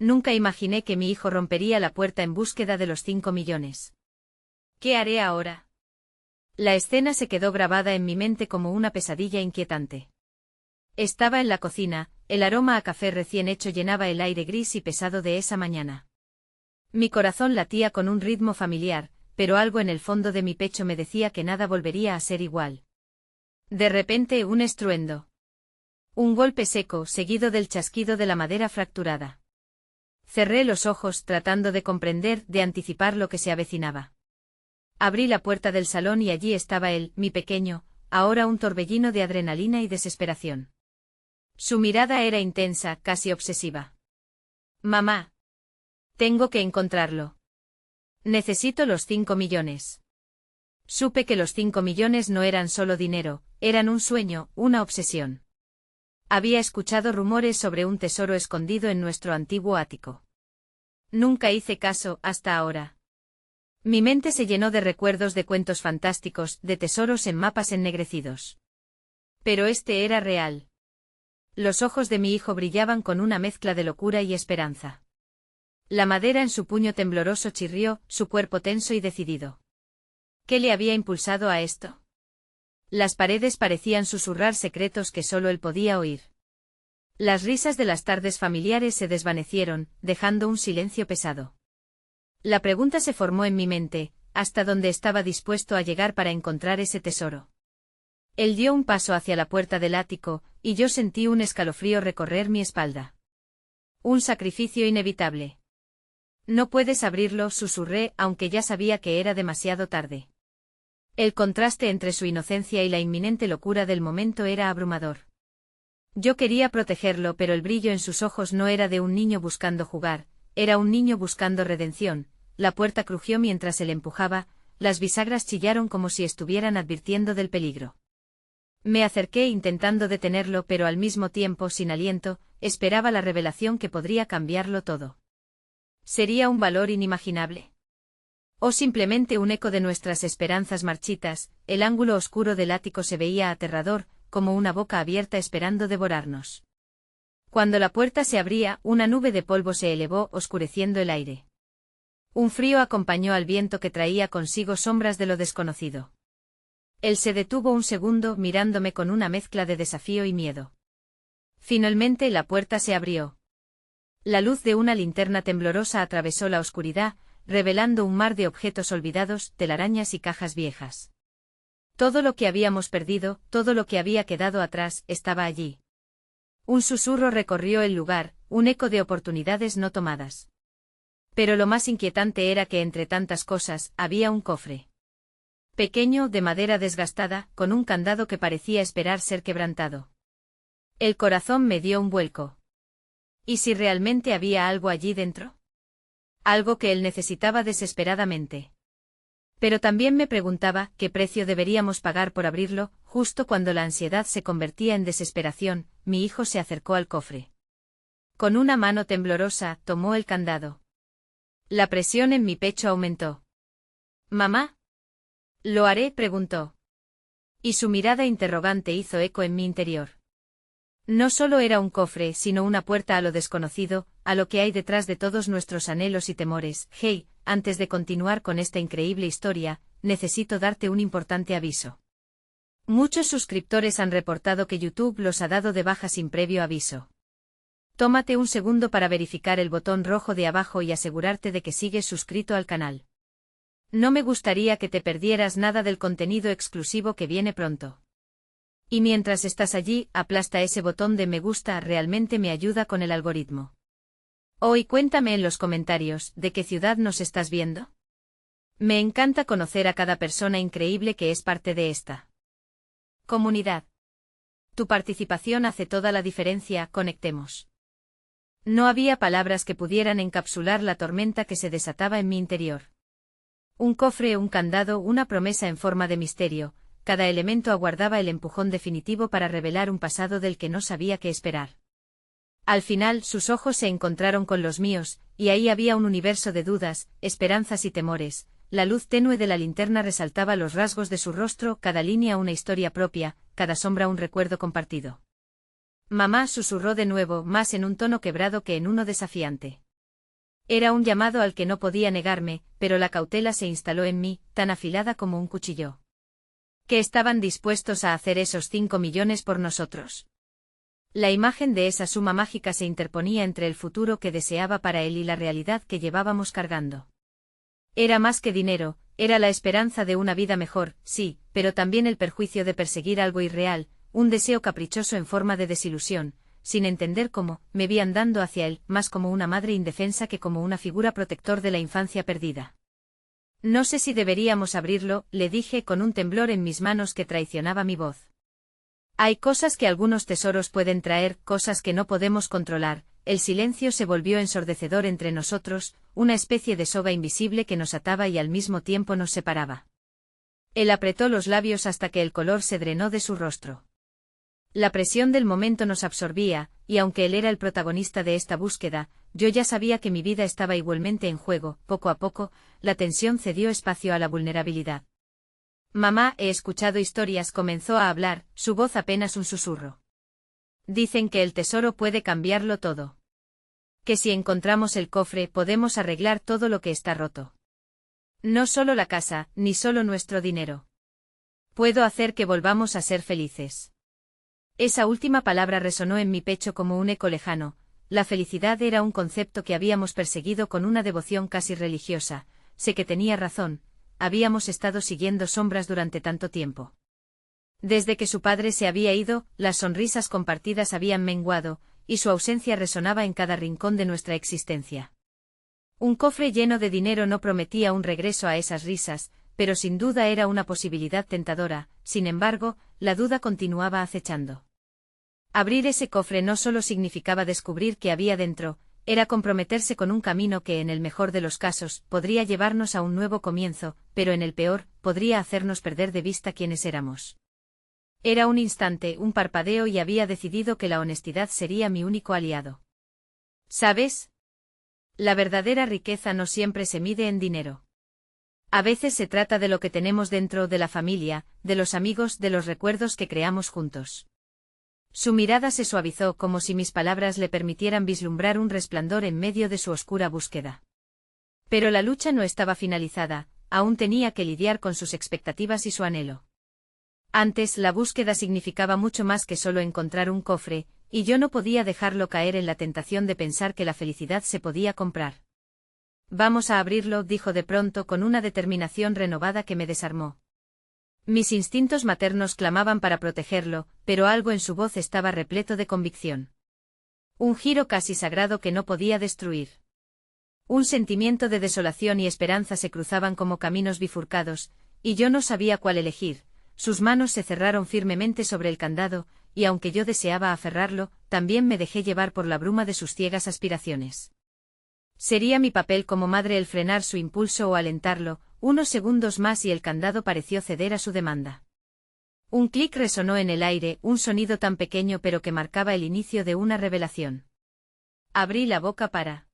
Nunca imaginé que mi hijo rompería la puerta en búsqueda de los 5 millones. ¿Qué haré ahora? La escena se quedó grabada en mi mente como una pesadilla inquietante. Estaba en la cocina, el aroma a café recién hecho llenaba el aire gris y pesado de esa mañana. Mi corazón latía con un ritmo familiar, pero algo en el fondo de mi pecho me decía que nada volvería a ser igual. De repente un estruendo. Un golpe seco, seguido del chasquido de la madera fracturada. Cerré los ojos tratando de comprender, de anticipar lo que se avecinaba. Abrí la puerta del salón y allí estaba él, mi pequeño, ahora un torbellino de adrenalina y desesperación. Su mirada era intensa, casi obsesiva. Mamá. Tengo que encontrarlo. Necesito los 5 millones. Supe que los 5 millones no eran solo dinero, eran un sueño, una obsesión. Había escuchado rumores sobre un tesoro escondido en nuestro antiguo ático. Nunca hice caso, hasta ahora. Mi mente se llenó de recuerdos de cuentos fantásticos, de tesoros en mapas ennegrecidos. Pero este era real. Los ojos de mi hijo brillaban con una mezcla de locura y esperanza. La madera en su puño tembloroso chirrió, su cuerpo tenso y decidido. ¿Qué le había impulsado a esto? Las paredes parecían susurrar secretos que solo él podía oír. Las risas de las tardes familiares se desvanecieron, dejando un silencio pesado. La pregunta se formó en mi mente, ¿hasta dónde estaba dispuesto a llegar para encontrar ese tesoro? Él dio un paso hacia la puerta del ático, y yo sentí un escalofrío recorrer mi espalda. Un sacrificio inevitable. No puedes abrirlo, susurré, aunque ya sabía que era demasiado tarde. El contraste entre su inocencia y la inminente locura del momento era abrumador. Yo quería protegerlo, pero el brillo en sus ojos no era de un niño buscando jugar, era un niño buscando redención. La puerta crujió mientras él empujaba, las bisagras chillaron como si estuvieran advirtiendo del peligro. Me acerqué intentando detenerlo, pero al mismo tiempo, sin aliento, esperaba la revelación que podría cambiarlo todo. ¿Sería un valor inimaginable? ¿O simplemente un eco de nuestras esperanzas marchitas? El ángulo oscuro del ático se veía aterrador, como una boca abierta esperando devorarnos. Cuando la puerta se abría, una nube de polvo se elevó, oscureciendo el aire. Un frío acompañó al viento que traía consigo sombras de lo desconocido. Él se detuvo un segundo, mirándome con una mezcla de desafío y miedo. Finalmente la puerta se abrió. La luz de una linterna temblorosa atravesó la oscuridad, revelando un mar de objetos olvidados, telarañas y cajas viejas. Todo lo que habíamos perdido, todo lo que había quedado atrás, estaba allí. Un susurro recorrió el lugar, un eco de oportunidades no tomadas. Pero lo más inquietante era que entre tantas cosas, había un cofre. Pequeño, de madera desgastada, con un candado que parecía esperar ser quebrantado. El corazón me dio un vuelco. ¿Y si realmente había algo allí dentro? Algo que él necesitaba desesperadamente. Pero también me preguntaba qué precio deberíamos pagar por abrirlo. Justo cuando la ansiedad se convertía en desesperación, mi hijo se acercó al cofre. Con una mano temblorosa, tomó el candado. La presión en mi pecho aumentó. ¿Mamá? ¿Lo haré?, preguntó. Y su mirada interrogante hizo eco en mi interior. No solo era un cofre, sino una puerta a lo desconocido, a lo que hay detrás de todos nuestros anhelos y temores. Hey, antes de continuar con esta increíble historia, necesito darte un importante aviso. Muchos suscriptores han reportado que YouTube los ha dado de baja sin previo aviso. Tómate un segundo para verificar el botón rojo de abajo y asegurarte de que sigues suscrito al canal. No me gustaría que te perdieras nada del contenido exclusivo que viene pronto. Y mientras estás allí, aplasta ese botón de me gusta, realmente me ayuda con el algoritmo. Y cuéntame en los comentarios, ¿de qué ciudad nos estás viendo? Me encanta conocer a cada persona increíble que es parte de esta comunidad. Tu participación hace toda la diferencia, conectemos. No había palabras que pudieran encapsular la tormenta que se desataba en mi interior. Un cofre, un candado, una promesa en forma de misterio. Cada elemento aguardaba el empujón definitivo para revelar un pasado del que no sabía qué esperar. Al final, sus ojos se encontraron con los míos, y ahí había un universo de dudas, esperanzas y temores. La luz tenue de la linterna resaltaba los rasgos de su rostro, cada línea una historia propia, cada sombra un recuerdo compartido. Mamá, susurró de nuevo, más en un tono quebrado que en uno desafiante. Era un llamado al que no podía negarme, pero la cautela se instaló en mí, tan afilada como un cuchillo. ¿Qué estaban dispuestos a hacer esos 5 millones por nosotros? La imagen de esa suma mágica se interponía entre el futuro que deseaba para él y la realidad que llevábamos cargando. Era más que dinero, era la esperanza de una vida mejor, sí, pero también el perjuicio de perseguir algo irreal, un deseo caprichoso en forma de desilusión, sin entender cómo, me vi andando hacia él, más como una madre indefensa que como una figura protector de la infancia perdida. No sé si deberíamos abrirlo, le dije con un temblor en mis manos que traicionaba mi voz. Hay cosas que algunos tesoros pueden traer, cosas que no podemos controlar. El silencio se volvió ensordecedor entre nosotros, una especie de soga invisible que nos ataba y al mismo tiempo nos separaba. Él apretó los labios hasta que el color se drenó de su rostro. La presión del momento nos absorbía, y aunque él era el protagonista de esta búsqueda, yo ya sabía que mi vida estaba igualmente en juego. Poco a poco, la tensión cedió espacio a la vulnerabilidad. Mamá, he escuchado historias, comenzó a hablar, su voz apenas un susurro. Dicen que el tesoro puede cambiarlo todo. Que si encontramos el cofre podemos arreglar todo lo que está roto. No solo la casa, ni solo nuestro dinero. Puedo hacer que volvamos a ser felices. Esa última palabra resonó en mi pecho como un eco lejano. La felicidad era un concepto que habíamos perseguido con una devoción casi religiosa. Sé que tenía razón. Habíamos estado siguiendo sombras durante tanto tiempo. Desde que su padre se había ido, las sonrisas compartidas habían menguado, y su ausencia resonaba en cada rincón de nuestra existencia. Un cofre lleno de dinero no prometía un regreso a esas risas, pero sin duda era una posibilidad tentadora. Sin embargo, la duda continuaba acechando. Abrir ese cofre no solo significaba descubrir qué había dentro, era comprometerse con un camino que en el mejor de los casos podría llevarnos a un nuevo comienzo, pero en el peor, podría hacernos perder de vista quiénes éramos. Era un instante, un parpadeo y había decidido que la honestidad sería mi único aliado. ¿Sabes? La verdadera riqueza no siempre se mide en dinero. A veces se trata de lo que tenemos dentro, de la familia, de los amigos, de los recuerdos que creamos juntos. Su mirada se suavizó como si mis palabras le permitieran vislumbrar un resplandor en medio de su oscura búsqueda. Pero la lucha no estaba finalizada, aún tenía que lidiar con sus expectativas y su anhelo. Antes, la búsqueda significaba mucho más que solo encontrar un cofre, y yo no podía dejarlo caer en la tentación de pensar que la felicidad se podía comprar. Vamos a abrirlo, dijo de pronto con una determinación renovada que me desarmó. Mis instintos maternos clamaban para protegerlo, pero algo en su voz estaba repleto de convicción. Un giro casi sagrado que no podía destruir. Un sentimiento de desolación y esperanza se cruzaban como caminos bifurcados, y yo no sabía cuál elegir. Sus manos se cerraron firmemente sobre el candado, y aunque yo deseaba aferrarlo, también me dejé llevar por la bruma de sus ciegas aspiraciones. Sería mi papel como madre el frenar su impulso o alentarlo. Unos segundos más y el candado pareció ceder a su demanda. Un clic resonó en el aire, un sonido tan pequeño pero que marcaba el inicio de una revelación. Abrí la boca para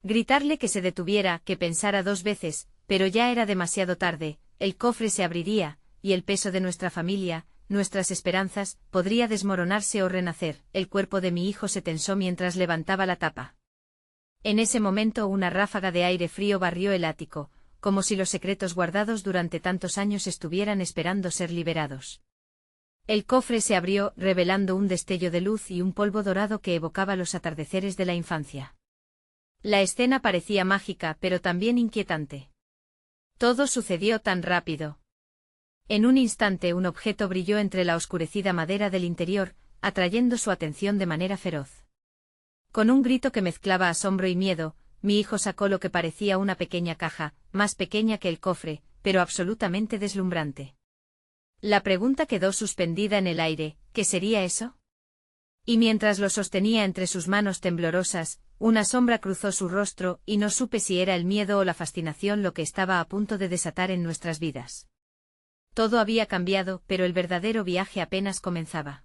gritarle que se detuviera, que pensara 2 veces, pero ya era demasiado tarde. El cofre se abriría, y el peso de nuestra familia, nuestras esperanzas, podría desmoronarse o renacer. El cuerpo de mi hijo se tensó mientras levantaba la tapa. En ese momento una ráfaga de aire frío barrió el ático, como si los secretos guardados durante tantos años estuvieran esperando ser liberados. El cofre se abrió, revelando un destello de luz y un polvo dorado que evocaba los atardeceres de la infancia. La escena parecía mágica, pero también inquietante. Todo sucedió tan rápido. En un instante un objeto brilló entre la oscurecida madera del interior, atrayendo su atención de manera feroz. Con un grito que mezclaba asombro y miedo, mi hijo sacó lo que parecía una pequeña caja, más pequeña que el cofre, pero absolutamente deslumbrante. La pregunta quedó suspendida en el aire, ¿qué sería eso? Y mientras lo sostenía entre sus manos temblorosas, una sombra cruzó su rostro, y no supe si era el miedo o la fascinación lo que estaba a punto de desatar en nuestras vidas. Todo había cambiado, pero el verdadero viaje apenas comenzaba.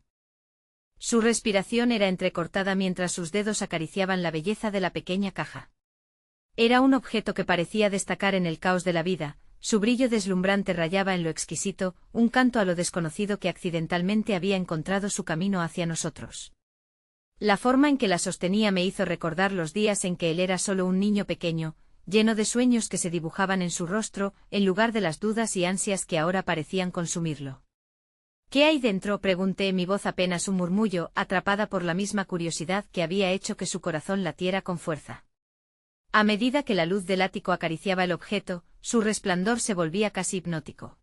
Su respiración era entrecortada mientras sus dedos acariciaban la belleza de la pequeña caja. Era un objeto que parecía destacar en el caos de la vida, su brillo deslumbrante rayaba en lo exquisito, un canto a lo desconocido que accidentalmente había encontrado su camino hacia nosotros. La forma en que la sostenía me hizo recordar los días en que él era solo un niño pequeño, lleno de sueños que se dibujaban en su rostro, en lugar de las dudas y ansias que ahora parecían consumirlo. ¿Qué hay dentro?, pregunté, mi voz apenas un murmullo, atrapada por la misma curiosidad que había hecho que su corazón latiera con fuerza. A medida que la luz del ático acariciaba el objeto, su resplandor se volvía casi hipnótico.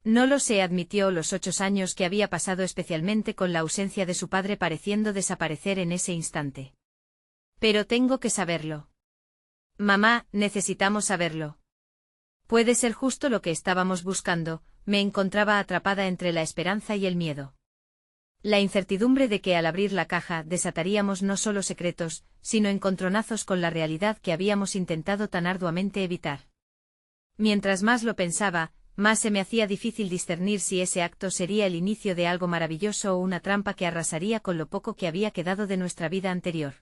No lo sé, admitió, los 8 años que había pasado, especialmente con la ausencia de su padre pareciendo desaparecer en ese instante. Pero tengo que saberlo. Mamá, necesitamos saberlo. Puede ser justo lo que estábamos buscando. Me encontraba atrapada entre la esperanza y el miedo. La incertidumbre de que al abrir la caja desataríamos no solo secretos, sino encontronazos con la realidad que habíamos intentado tan arduamente evitar. Mientras más lo pensaba, más se me hacía difícil discernir si ese acto sería el inicio de algo maravilloso o una trampa que arrasaría con lo poco que había quedado de nuestra vida anterior.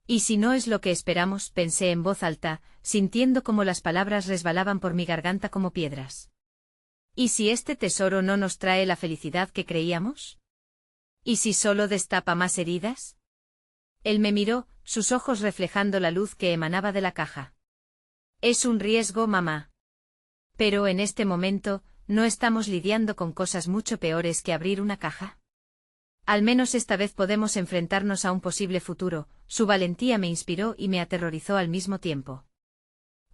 Y si no es lo que esperamos, pensé en voz alta, sintiendo cómo las palabras resbalaban por mi garganta como piedras. ¿Y si este tesoro no nos trae la felicidad que creíamos? ¿Y si solo destapa más heridas? Él me miró, sus ojos reflejando la luz que emanaba de la caja. Es un riesgo, mamá. Pero en este momento, ¿no estamos lidiando con cosas mucho peores que abrir una caja? Al menos esta vez podemos enfrentarnos a un posible futuro. Su valentía me inspiró y me aterrorizó al mismo tiempo.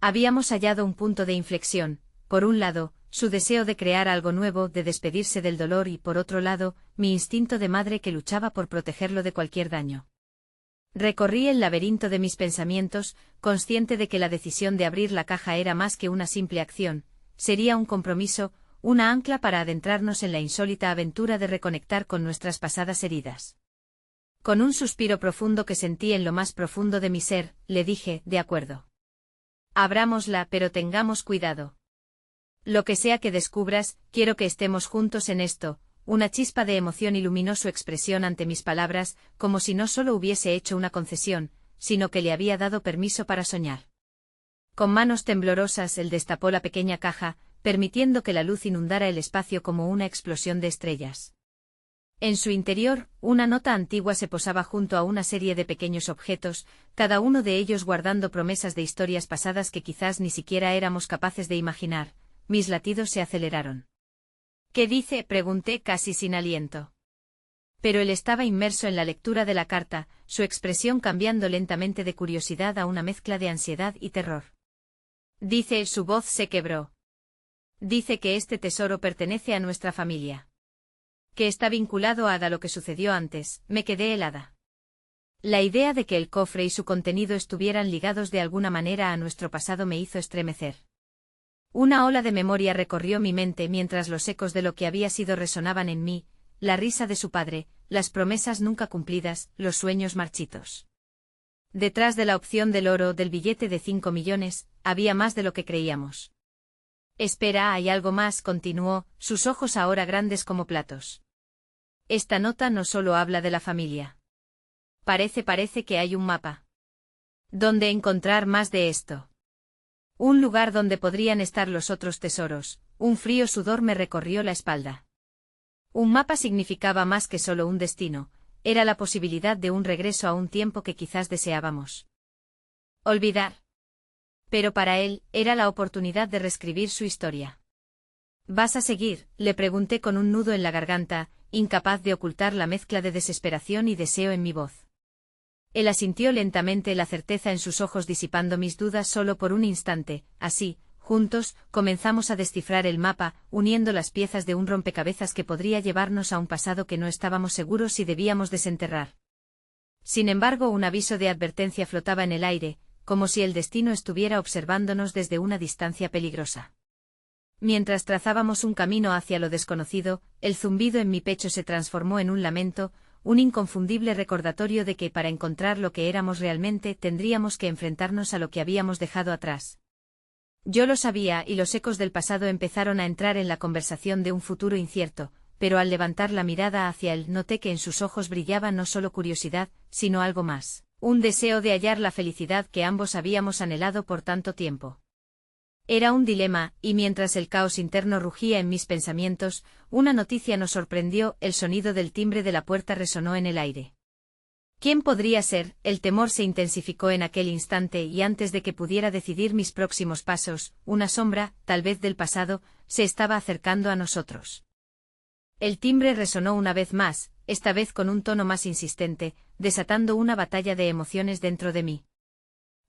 Habíamos hallado un punto de inflexión, por un lado, su deseo de crear algo nuevo, de despedirse del dolor, y por otro lado, mi instinto de madre que luchaba por protegerlo de cualquier daño. Recorrí el laberinto de mis pensamientos, consciente de que la decisión de abrir la caja era más que una simple acción, sería un compromiso, una ancla para adentrarnos en la insólita aventura de reconectar con nuestras pasadas heridas. Con un suspiro profundo que sentí en lo más profundo de mi ser, le dije, de acuerdo. Abrámosla, pero tengamos cuidado. Lo que sea que descubras, quiero que estemos juntos en esto. Una chispa de emoción iluminó su expresión ante mis palabras, como si no solo hubiese hecho una concesión, sino que le había dado permiso para soñar. Con manos temblorosas él destapó la pequeña caja, permitiendo que la luz inundara el espacio como una explosión de estrellas. En su interior, una nota antigua se posaba junto a una serie de pequeños objetos, cada uno de ellos guardando promesas de historias pasadas que quizás ni siquiera éramos capaces de imaginar. Mis latidos se aceleraron. ¿Qué dice?, pregunté casi sin aliento. Pero él estaba inmerso en la lectura de la carta, su expresión cambiando lentamente de curiosidad a una mezcla de ansiedad y terror. Dice, su voz se quebró. Dice que este tesoro pertenece a nuestra familia. Que está vinculado a lo que sucedió antes. Me quedé helada. La idea de que el cofre y su contenido estuvieran ligados de alguna manera a nuestro pasado me hizo estremecer. Una ola de memoria recorrió mi mente mientras los ecos de lo que había sido resonaban en mí, la risa de su padre, las promesas nunca cumplidas, los sueños marchitos. Detrás de la opción del oro del billete de 5 millones, había más de lo que creíamos. Espera, hay algo más, continuó, sus ojos ahora grandes como platos. Esta nota no solo habla de la familia. Parece que hay un mapa. ¿Dónde encontrar más de esto? Un lugar donde podrían estar los otros tesoros. Un frío sudor me recorrió la espalda. Un mapa significaba más que solo un destino, era la posibilidad de un regreso a un tiempo que quizás deseábamos olvidar. Pero para él, era la oportunidad de reescribir su historia. ¿Vas a seguir?, le pregunté con un nudo en la garganta, incapaz de ocultar la mezcla de desesperación y deseo en mi voz. Él asintió lentamente, la certeza en sus ojos disipando mis dudas solo por un instante. Así, juntos, comenzamos a descifrar el mapa, uniendo las piezas de un rompecabezas que podría llevarnos a un pasado que no estábamos seguros si debíamos desenterrar. Sin embargo, un aviso de advertencia flotaba en el aire, como si el destino estuviera observándonos desde una distancia peligrosa. Mientras trazábamos un camino hacia lo desconocido, el zumbido en mi pecho se transformó en un lamento, un inconfundible recordatorio de que para encontrar lo que éramos realmente tendríamos que enfrentarnos a lo que habíamos dejado atrás. Yo lo sabía y los ecos del pasado empezaron a entrar en la conversación de un futuro incierto, pero al levantar la mirada hacia él noté que en sus ojos brillaba no solo curiosidad, sino algo más, un deseo de hallar la felicidad que ambos habíamos anhelado por tanto tiempo. Era un dilema, y mientras el caos interno rugía en mis pensamientos, una noticia nos sorprendió, el sonido del timbre de la puerta resonó en el aire. ¿Quién podría ser? El temor se intensificó en aquel instante y antes de que pudiera decidir mis próximos pasos, una sombra, tal vez del pasado, se estaba acercando a nosotros. El timbre resonó una vez más, esta vez con un tono más insistente, desatando una batalla de emociones dentro de mí.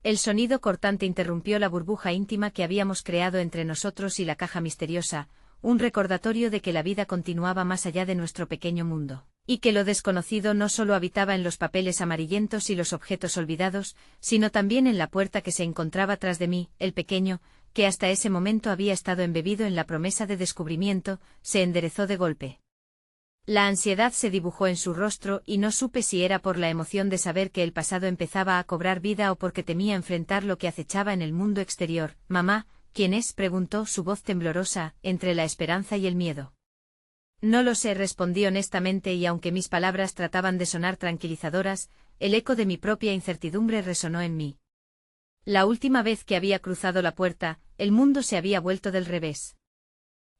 El sonido cortante interrumpió la burbuja íntima que habíamos creado entre nosotros y la caja misteriosa, un recordatorio de que la vida continuaba más allá de nuestro pequeño mundo, y que lo desconocido no solo habitaba en los papeles amarillentos y los objetos olvidados, sino también en la puerta que se encontraba tras de mí, el pequeño, que hasta ese momento había estado embebido en la promesa de descubrimiento, se enderezó de golpe. La ansiedad se dibujó en su rostro y no supe si era por la emoción de saber que el pasado empezaba a cobrar vida o porque temía enfrentar lo que acechaba en el mundo exterior. «Mamá, ¿quién es?», preguntó su voz temblorosa, entre la esperanza y el miedo. No lo sé, respondí honestamente y aunque mis palabras trataban de sonar tranquilizadoras, el eco de mi propia incertidumbre resonó en mí. La última vez que había cruzado la puerta, el mundo se había vuelto del revés.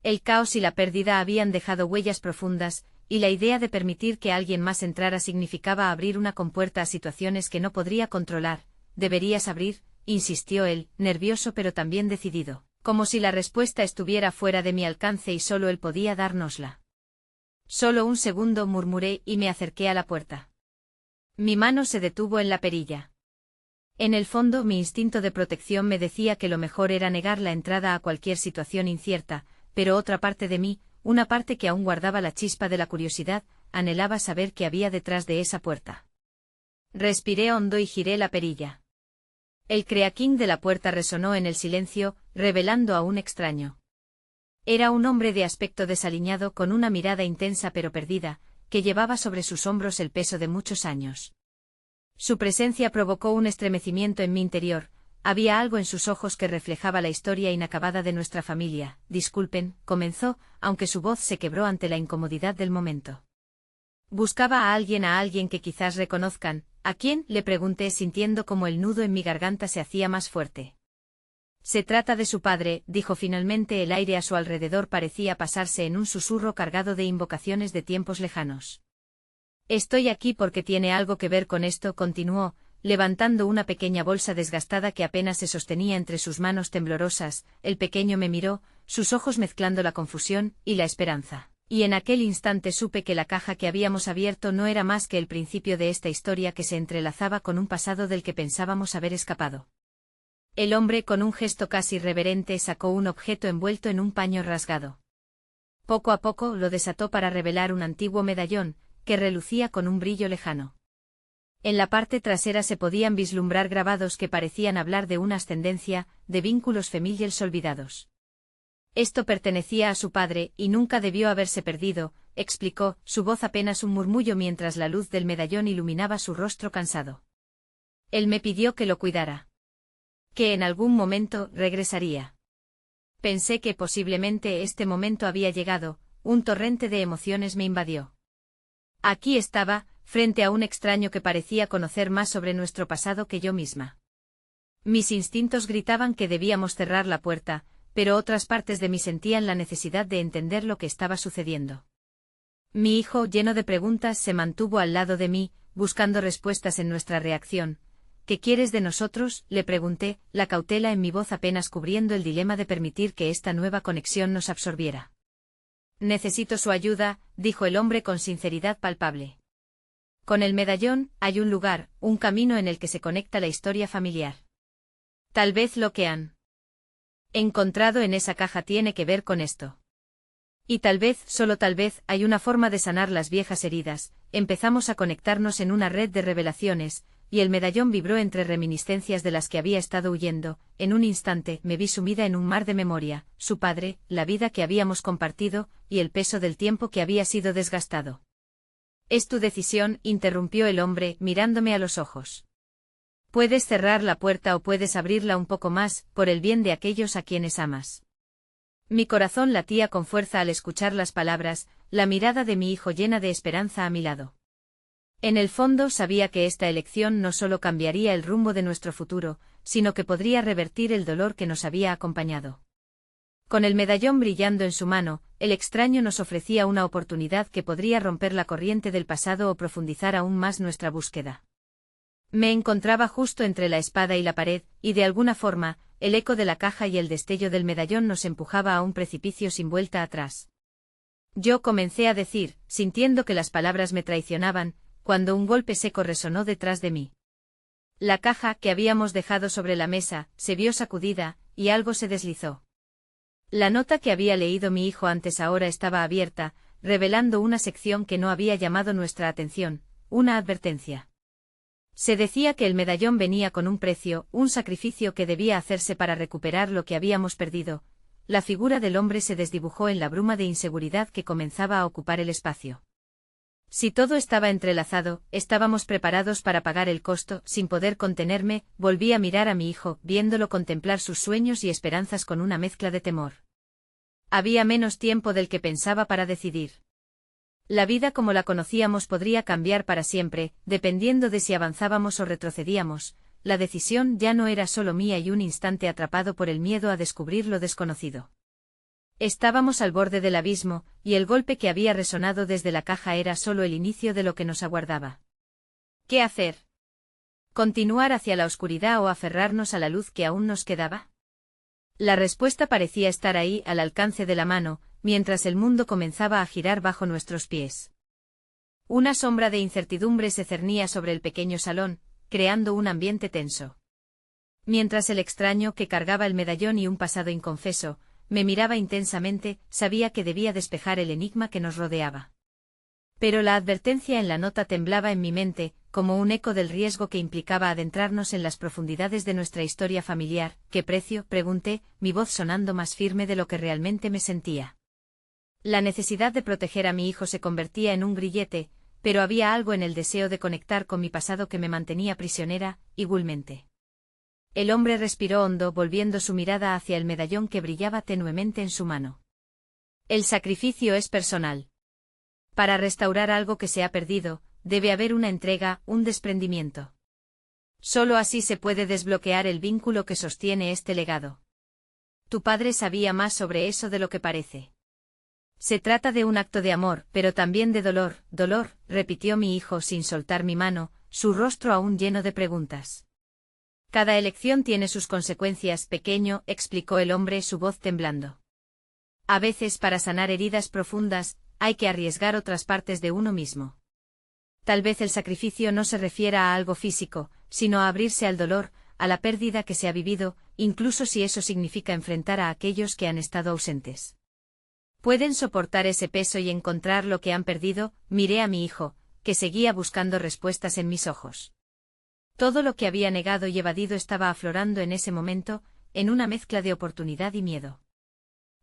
El caos y la pérdida habían dejado huellas profundas, y la idea de permitir que alguien más entrara significaba abrir una compuerta a situaciones que no podría controlar. «Deberías abrir», insistió él, nervioso pero también decidido, como si la respuesta estuviera fuera de mi alcance y solo él podía dárnosla. «Solo un segundo», murmuré y me acerqué a la puerta. Mi mano se detuvo en la perilla. En el fondo mi instinto de protección me decía que lo mejor era negar la entrada a cualquier situación incierta, pero otra parte de mí, una parte que aún guardaba la chispa de la curiosidad, anhelaba saber qué había detrás de esa puerta. Respiré hondo y giré la perilla. El creaquín de la puerta resonó en el silencio, revelando a un extraño. Era un hombre de aspecto desaliñado con una mirada intensa pero perdida, que llevaba sobre sus hombros el peso de muchos años. Su presencia provocó un estremecimiento en mi interior. Había algo en sus ojos que reflejaba la historia inacabada de nuestra familia. «Disculpen», comenzó, aunque su voz se quebró ante la incomodidad del momento. «Buscaba a alguien que quizás reconozcan». «¿A quién?», le pregunté sintiendo como el nudo en mi garganta se hacía más fuerte. «Se trata de su padre», dijo finalmente. El aire a su alrededor parecía pasarse en un susurro cargado de invocaciones de tiempos lejanos. «Estoy aquí porque tiene algo que ver con esto», continuó, levantando una pequeña bolsa desgastada que apenas se sostenía entre sus manos temblorosas. El pequeño me miró, sus ojos mezclando la confusión y la esperanza, y en aquel instante supe que la caja que habíamos abierto no era más que el principio de esta historia que se entrelazaba con un pasado del que pensábamos haber escapado. El hombre, con un gesto casi reverente, sacó un objeto envuelto en un paño rasgado. Poco a poco lo desató para revelar un antiguo medallón, que relucía con un brillo lejano. En la parte trasera se podían vislumbrar grabados que parecían hablar de una ascendencia, de vínculos familiares olvidados. «Esto pertenecía a su padre y nunca debió haberse perdido», explicó, su voz apenas un murmullo mientras la luz del medallón iluminaba su rostro cansado. «Él me pidió que lo cuidara. Que en algún momento regresaría». Pensé que posiblemente este momento había llegado. Un torrente de emociones me invadió. Aquí estaba, frente a un extraño que parecía conocer más sobre nuestro pasado que yo misma. Mis instintos gritaban que debíamos cerrar la puerta, pero otras partes de mí sentían la necesidad de entender lo que estaba sucediendo. Mi hijo, lleno de preguntas, se mantuvo al lado de mí, buscando respuestas en nuestra reacción. «¿Qué quieres de nosotros?», le pregunté, la cautela en mi voz apenas cubriendo el dilema de permitir que esta nueva conexión nos absorbiera. «Necesito su ayuda», dijo el hombre con sinceridad palpable. «Con el medallón, hay un lugar, un camino en el que se conecta la historia familiar. Tal vez lo que han encontrado en esa caja tiene que ver con esto. Y tal vez, solo tal vez, hay una forma de sanar las viejas heridas». Empezamos a conectarnos en una red de revelaciones, y el medallón vibró entre reminiscencias de las que había estado huyendo. En un instante me vi sumida en un mar de memoria: su padre, la vida que habíamos compartido, y el peso del tiempo que había sido desgastado. «Es tu decisión», interrumpió el hombre, mirándome a los ojos. «Puedes cerrar la puerta o puedes abrirla un poco más, por el bien de aquellos a quienes amas». Mi corazón latía con fuerza al escuchar las palabras, la mirada de mi hijo llena de esperanza a mi lado. En el fondo sabía que esta elección no solo cambiaría el rumbo de nuestro futuro, sino que podría revertir el dolor que nos había acompañado. Con el medallón brillando en su mano, el extraño nos ofrecía una oportunidad que podría romper la corriente del pasado o profundizar aún más nuestra búsqueda. Me encontraba justo entre la espada y la pared, y de alguna forma, el eco de la caja y el destello del medallón nos empujaba a un precipicio sin vuelta atrás. Yo comencé a decir, sintiendo que las palabras me traicionaban, cuando un golpe seco resonó detrás de mí. La caja que habíamos dejado sobre la mesa se vio sacudida, y algo se deslizó. La nota que había leído mi hijo antes ahora estaba abierta, revelando una sección que no había llamado nuestra atención, una advertencia. Se decía que el medallón venía con un precio, un sacrificio que debía hacerse para recuperar lo que habíamos perdido. La figura del hombre se desdibujó en la bruma de inseguridad que comenzaba a ocupar el espacio. Si todo estaba entrelazado, estábamos preparados para pagar el costo. Sin poder contenerme, volví a mirar a mi hijo, viéndolo contemplar sus sueños y esperanzas con una mezcla de temor. Había menos tiempo del que pensaba para decidir. La vida como la conocíamos podría cambiar para siempre, dependiendo de si avanzábamos o retrocedíamos. La decisión ya no era solo mía y un instante atrapado por el miedo a descubrir lo desconocido. Estábamos al borde del abismo, y el golpe que había resonado desde la caja era solo el inicio de lo que nos aguardaba. ¿Qué hacer? ¿Continuar hacia la oscuridad o aferrarnos a la luz que aún nos quedaba? La respuesta parecía estar ahí, al alcance de la mano, mientras el mundo comenzaba a girar bajo nuestros pies. Una sombra de incertidumbre se cernía sobre el pequeño salón, creando un ambiente tenso. Mientras el extraño que cargaba el medallón y un pasado inconfeso, me miraba intensamente, sabía que debía despejar el enigma que nos rodeaba. Pero la advertencia en la nota temblaba en mi mente, como un eco del riesgo que implicaba adentrarnos en las profundidades de nuestra historia familiar. ¿Qué precio?, pregunté, mi voz sonando más firme de lo que realmente me sentía. La necesidad de proteger a mi hijo se convertía en un grillete, pero había algo en el deseo de conectar con mi pasado que me mantenía prisionera, igualmente. El hombre respiró hondo, volviendo su mirada hacia el medallón que brillaba tenuemente en su mano. El sacrificio es personal. Para restaurar algo que se ha perdido, debe haber una entrega, un desprendimiento. Solo así se puede desbloquear el vínculo que sostiene este legado. Tu padre sabía más sobre eso de lo que parece. Se trata de un acto de amor, pero también de dolor, repitió mi hijo sin soltar mi mano, su rostro aún lleno de preguntas. Cada elección tiene sus consecuencias, pequeño, explicó el hombre, su voz temblando. A veces para sanar heridas profundas, hay que arriesgar otras partes de uno mismo. Tal vez el sacrificio no se refiera a algo físico, sino a abrirse al dolor, a la pérdida que se ha vivido, incluso si eso significa enfrentar a aquellos que han estado ausentes. ¿Pueden soportar ese peso y encontrar lo que han perdido? Miré a mi hijo, que seguía buscando respuestas en mis ojos. Todo lo que había negado y evadido estaba aflorando en ese momento, en una mezcla de oportunidad y miedo.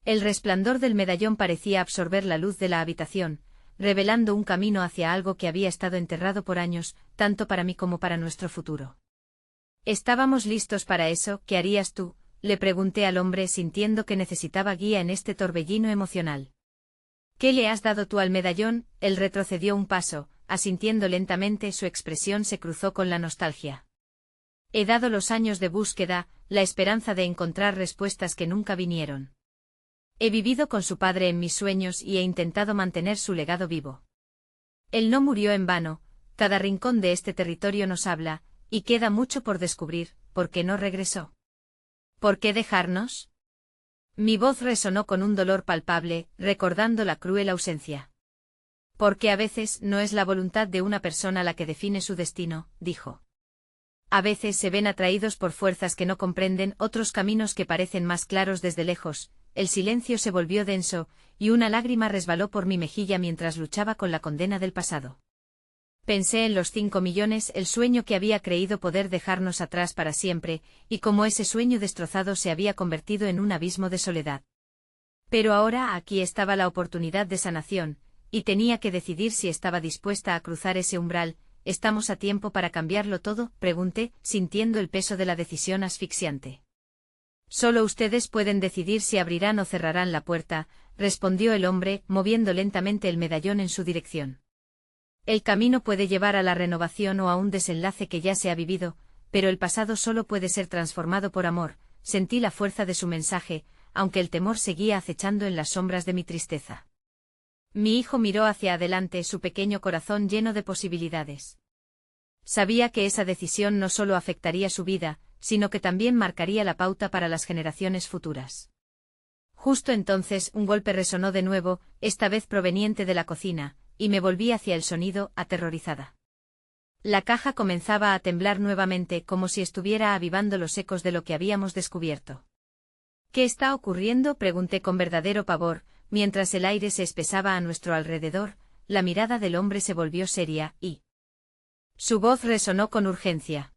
El resplandor del medallón parecía absorber la luz de la habitación, revelando un camino hacia algo que había estado enterrado por años, tanto para mí como para nuestro futuro. ¿Estábamos listos para eso? ¿Qué harías tú?, le pregunté al hombre, sintiendo que necesitaba guía en este torbellino emocional. ¿Qué le has dado tú al medallón? Él retrocedió un paso, asintiendo lentamente, su expresión se cruzó con la nostalgia. He dado los años de búsqueda, la esperanza de encontrar respuestas que nunca vinieron. He vivido con su padre en mis sueños y he intentado mantener su legado vivo. Él no murió en vano, cada rincón de este territorio nos habla, y queda mucho por descubrir. ¿Por qué no regresó? ¿Por qué dejarnos? Mi voz resonó con un dolor palpable, recordando la cruel ausencia. Porque a veces no es la voluntad de una persona la que define su destino, dijo. A veces se ven atraídos por fuerzas que no comprenden, otros caminos que parecen más claros desde lejos. El silencio se volvió denso, y una lágrima resbaló por mi mejilla mientras luchaba con la condena del pasado. Pensé en los 5 millones, el sueño que había creído poder dejarnos atrás para siempre, y cómo ese sueño destrozado se había convertido en un abismo de soledad. Pero ahora aquí estaba la oportunidad de sanación, y tenía que decidir si estaba dispuesta a cruzar ese umbral. ¿Estamos a tiempo para cambiarlo todo?, pregunté, sintiendo el peso de la decisión asfixiante. Solo ustedes pueden decidir si abrirán o cerrarán la puerta, respondió el hombre, moviendo lentamente el medallón en su dirección. El camino puede llevar a la renovación o a un desenlace que ya se ha vivido, pero el pasado solo puede ser transformado por amor. Sentí la fuerza de su mensaje, aunque el temor seguía acechando en las sombras de mi tristeza. Mi hijo miró hacia adelante, su pequeño corazón lleno de posibilidades. Sabía que esa decisión no solo afectaría su vida, sino que también marcaría la pauta para las generaciones futuras. Justo entonces un golpe resonó de nuevo, esta vez proveniente de la cocina, y me volví hacia el sonido, aterrorizada. La caja comenzaba a temblar nuevamente como si estuviera avivando los ecos de lo que habíamos descubierto. ¿Qué está ocurriendo?, pregunté con verdadero pavor, mientras el aire se espesaba a nuestro alrededor. La mirada del hombre se volvió seria, y su voz resonó con urgencia.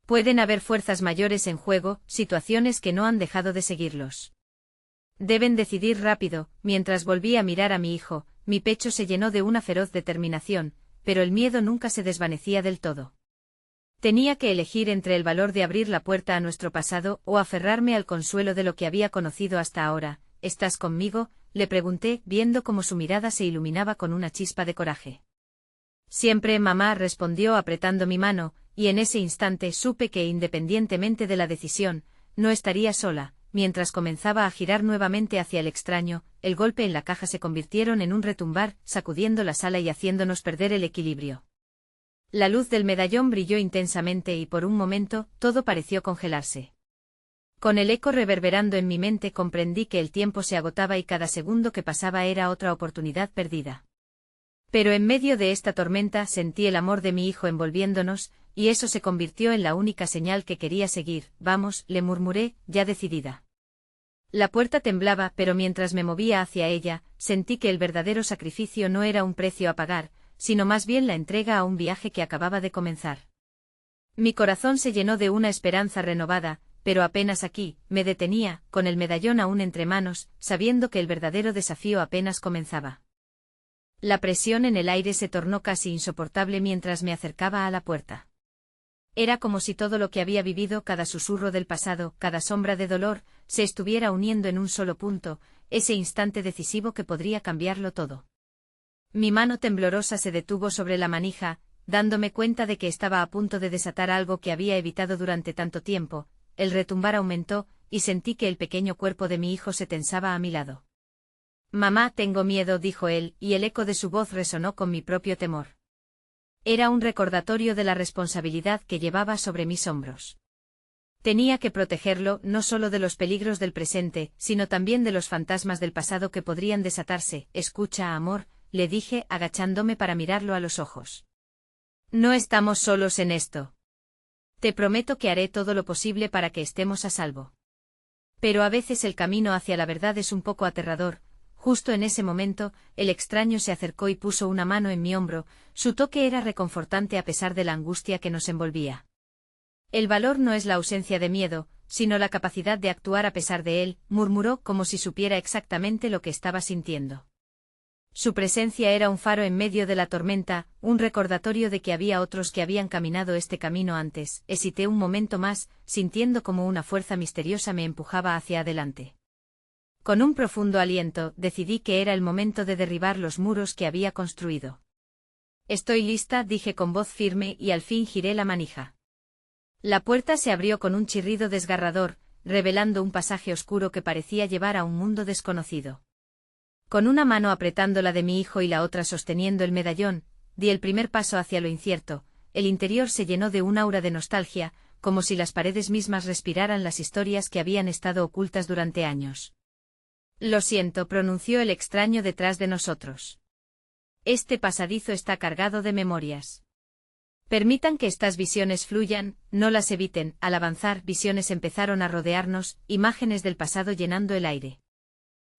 Pueden haber fuerzas mayores en juego, situaciones que no han dejado de seguirlos. Deben decidir rápido. Mientras volví a mirar a mi hijo, mi pecho se llenó de una feroz determinación, pero el miedo nunca se desvanecía del todo. Tenía que elegir entre el valor de abrir la puerta a nuestro pasado o aferrarme al consuelo de lo que había conocido hasta ahora. ¿Estás conmigo?, le pregunté, viendo cómo su mirada se iluminaba con una chispa de coraje. Siempre, mamá, respondió apretando mi mano, y en ese instante supe que, independientemente de la decisión, no estaría sola. Mientras comenzaba a girar nuevamente hacia el extraño, el golpe en la caja se convirtieron en un retumbar, sacudiendo la sala y haciéndonos perder el equilibrio. La luz del medallón brilló intensamente y por un momento, todo pareció congelarse. Con el eco reverberando en mi mente comprendí que el tiempo se agotaba y cada segundo que pasaba era otra oportunidad perdida. Pero en medio de esta tormenta sentí el amor de mi hijo envolviéndonos, y eso se convirtió en la única señal que quería seguir. Vamos, le murmuré, ya decidida. La puerta temblaba, pero mientras me movía hacia ella, sentí que el verdadero sacrificio no era un precio a pagar, sino más bien la entrega a un viaje que acababa de comenzar. Mi corazón se llenó de una esperanza renovada, pero apenas aquí, me detenía, con el medallón aún entre manos, sabiendo que el verdadero desafío apenas comenzaba. La presión en el aire se tornó casi insoportable mientras me acercaba a la puerta. Era como si todo lo que había vivido, cada susurro del pasado, cada sombra de dolor, se estuviera uniendo en un solo punto, ese instante decisivo que podría cambiarlo todo. Mi mano temblorosa se detuvo sobre la manija, dándome cuenta de que estaba a punto de desatar algo que había evitado durante tanto tiempo. El retumbar aumentó, y sentí que el pequeño cuerpo de mi hijo se tensaba a mi lado. Mamá, tengo miedo, dijo él, y el eco de su voz resonó con mi propio temor. Era un recordatorio de la responsabilidad que llevaba sobre mis hombros. Tenía que protegerlo, no solo de los peligros del presente, sino también de los fantasmas del pasado que podrían desatarse. Escucha, amor, le dije, agachándome para mirarlo a los ojos. No estamos solos en esto. Te prometo que haré todo lo posible para que estemos a salvo. Pero a veces el camino hacia la verdad es un poco aterrador. Justo en ese momento, el extraño se acercó y puso una mano en mi hombro, su toque era reconfortante a pesar de la angustia que nos envolvía. El valor no es la ausencia de miedo, sino la capacidad de actuar a pesar de él, murmuró como si supiera exactamente lo que estaba sintiendo. Su presencia era un faro en medio de la tormenta, un recordatorio de que había otros que habían caminado este camino antes. Hesité un momento más, sintiendo como una fuerza misteriosa me empujaba hacia adelante. Con un profundo aliento, decidí que era el momento de derribar los muros que había construido. Estoy lista, dije con voz firme y al fin giré la manija. La puerta se abrió con un chirrido desgarrador, revelando un pasaje oscuro que parecía llevar a un mundo desconocido. Con una mano apretando la de mi hijo y la otra sosteniendo el medallón, di el primer paso hacia lo incierto. El interior se llenó de un aura de nostalgia, como si las paredes mismas respiraran las historias que habían estado ocultas durante años. Lo siento, pronunció el extraño detrás de nosotros. Este pasadizo está cargado de memorias. Permitan que estas visiones fluyan, no las eviten. Al avanzar, visiones empezaron a rodearnos, imágenes del pasado llenando el aire.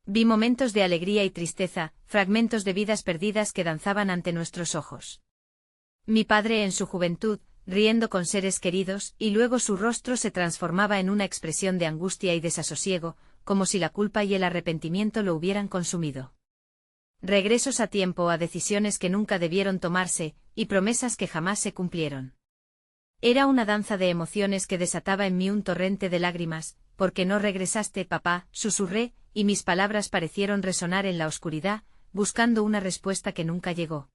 Vi momentos de alegría y tristeza, fragmentos de vidas perdidas que danzaban ante nuestros ojos. Mi padre en su juventud, riendo con seres queridos, y luego su rostro se transformaba en una expresión de angustia y desasosiego, como si la culpa y el arrepentimiento lo hubieran consumido. Regresos a tiempo, a decisiones que nunca debieron tomarse, y promesas que jamás se cumplieron. Era una danza de emociones que desataba en mí un torrente de lágrimas. ¿Por qué no regresaste, papá?, susurré, y mis palabras parecieron resonar en la oscuridad, buscando una respuesta que nunca llegó.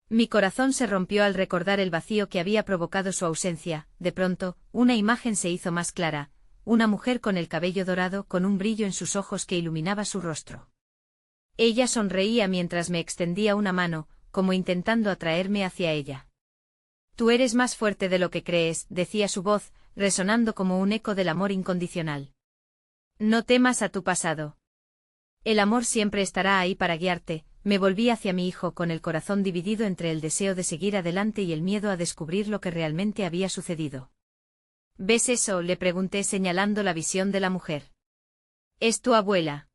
Mi corazón se rompió al recordar el vacío que había provocado su ausencia. De pronto, una imagen se hizo más clara. una mujer con el cabello dorado con un brillo en sus ojos que iluminaba su rostro. Ella sonreía mientras me extendía una mano, como intentando atraerme hacia ella. Tú eres más fuerte de lo que crees, decía su voz, resonando como un eco del amor incondicional. No temas a tu pasado. El amor siempre estará ahí para guiarte. Me volví hacia mi hijo con el corazón dividido entre el deseo de seguir adelante y el miedo a descubrir lo que realmente había sucedido. ¿Ves eso?, le pregunté señalando la visión de la mujer. Es tu abuela.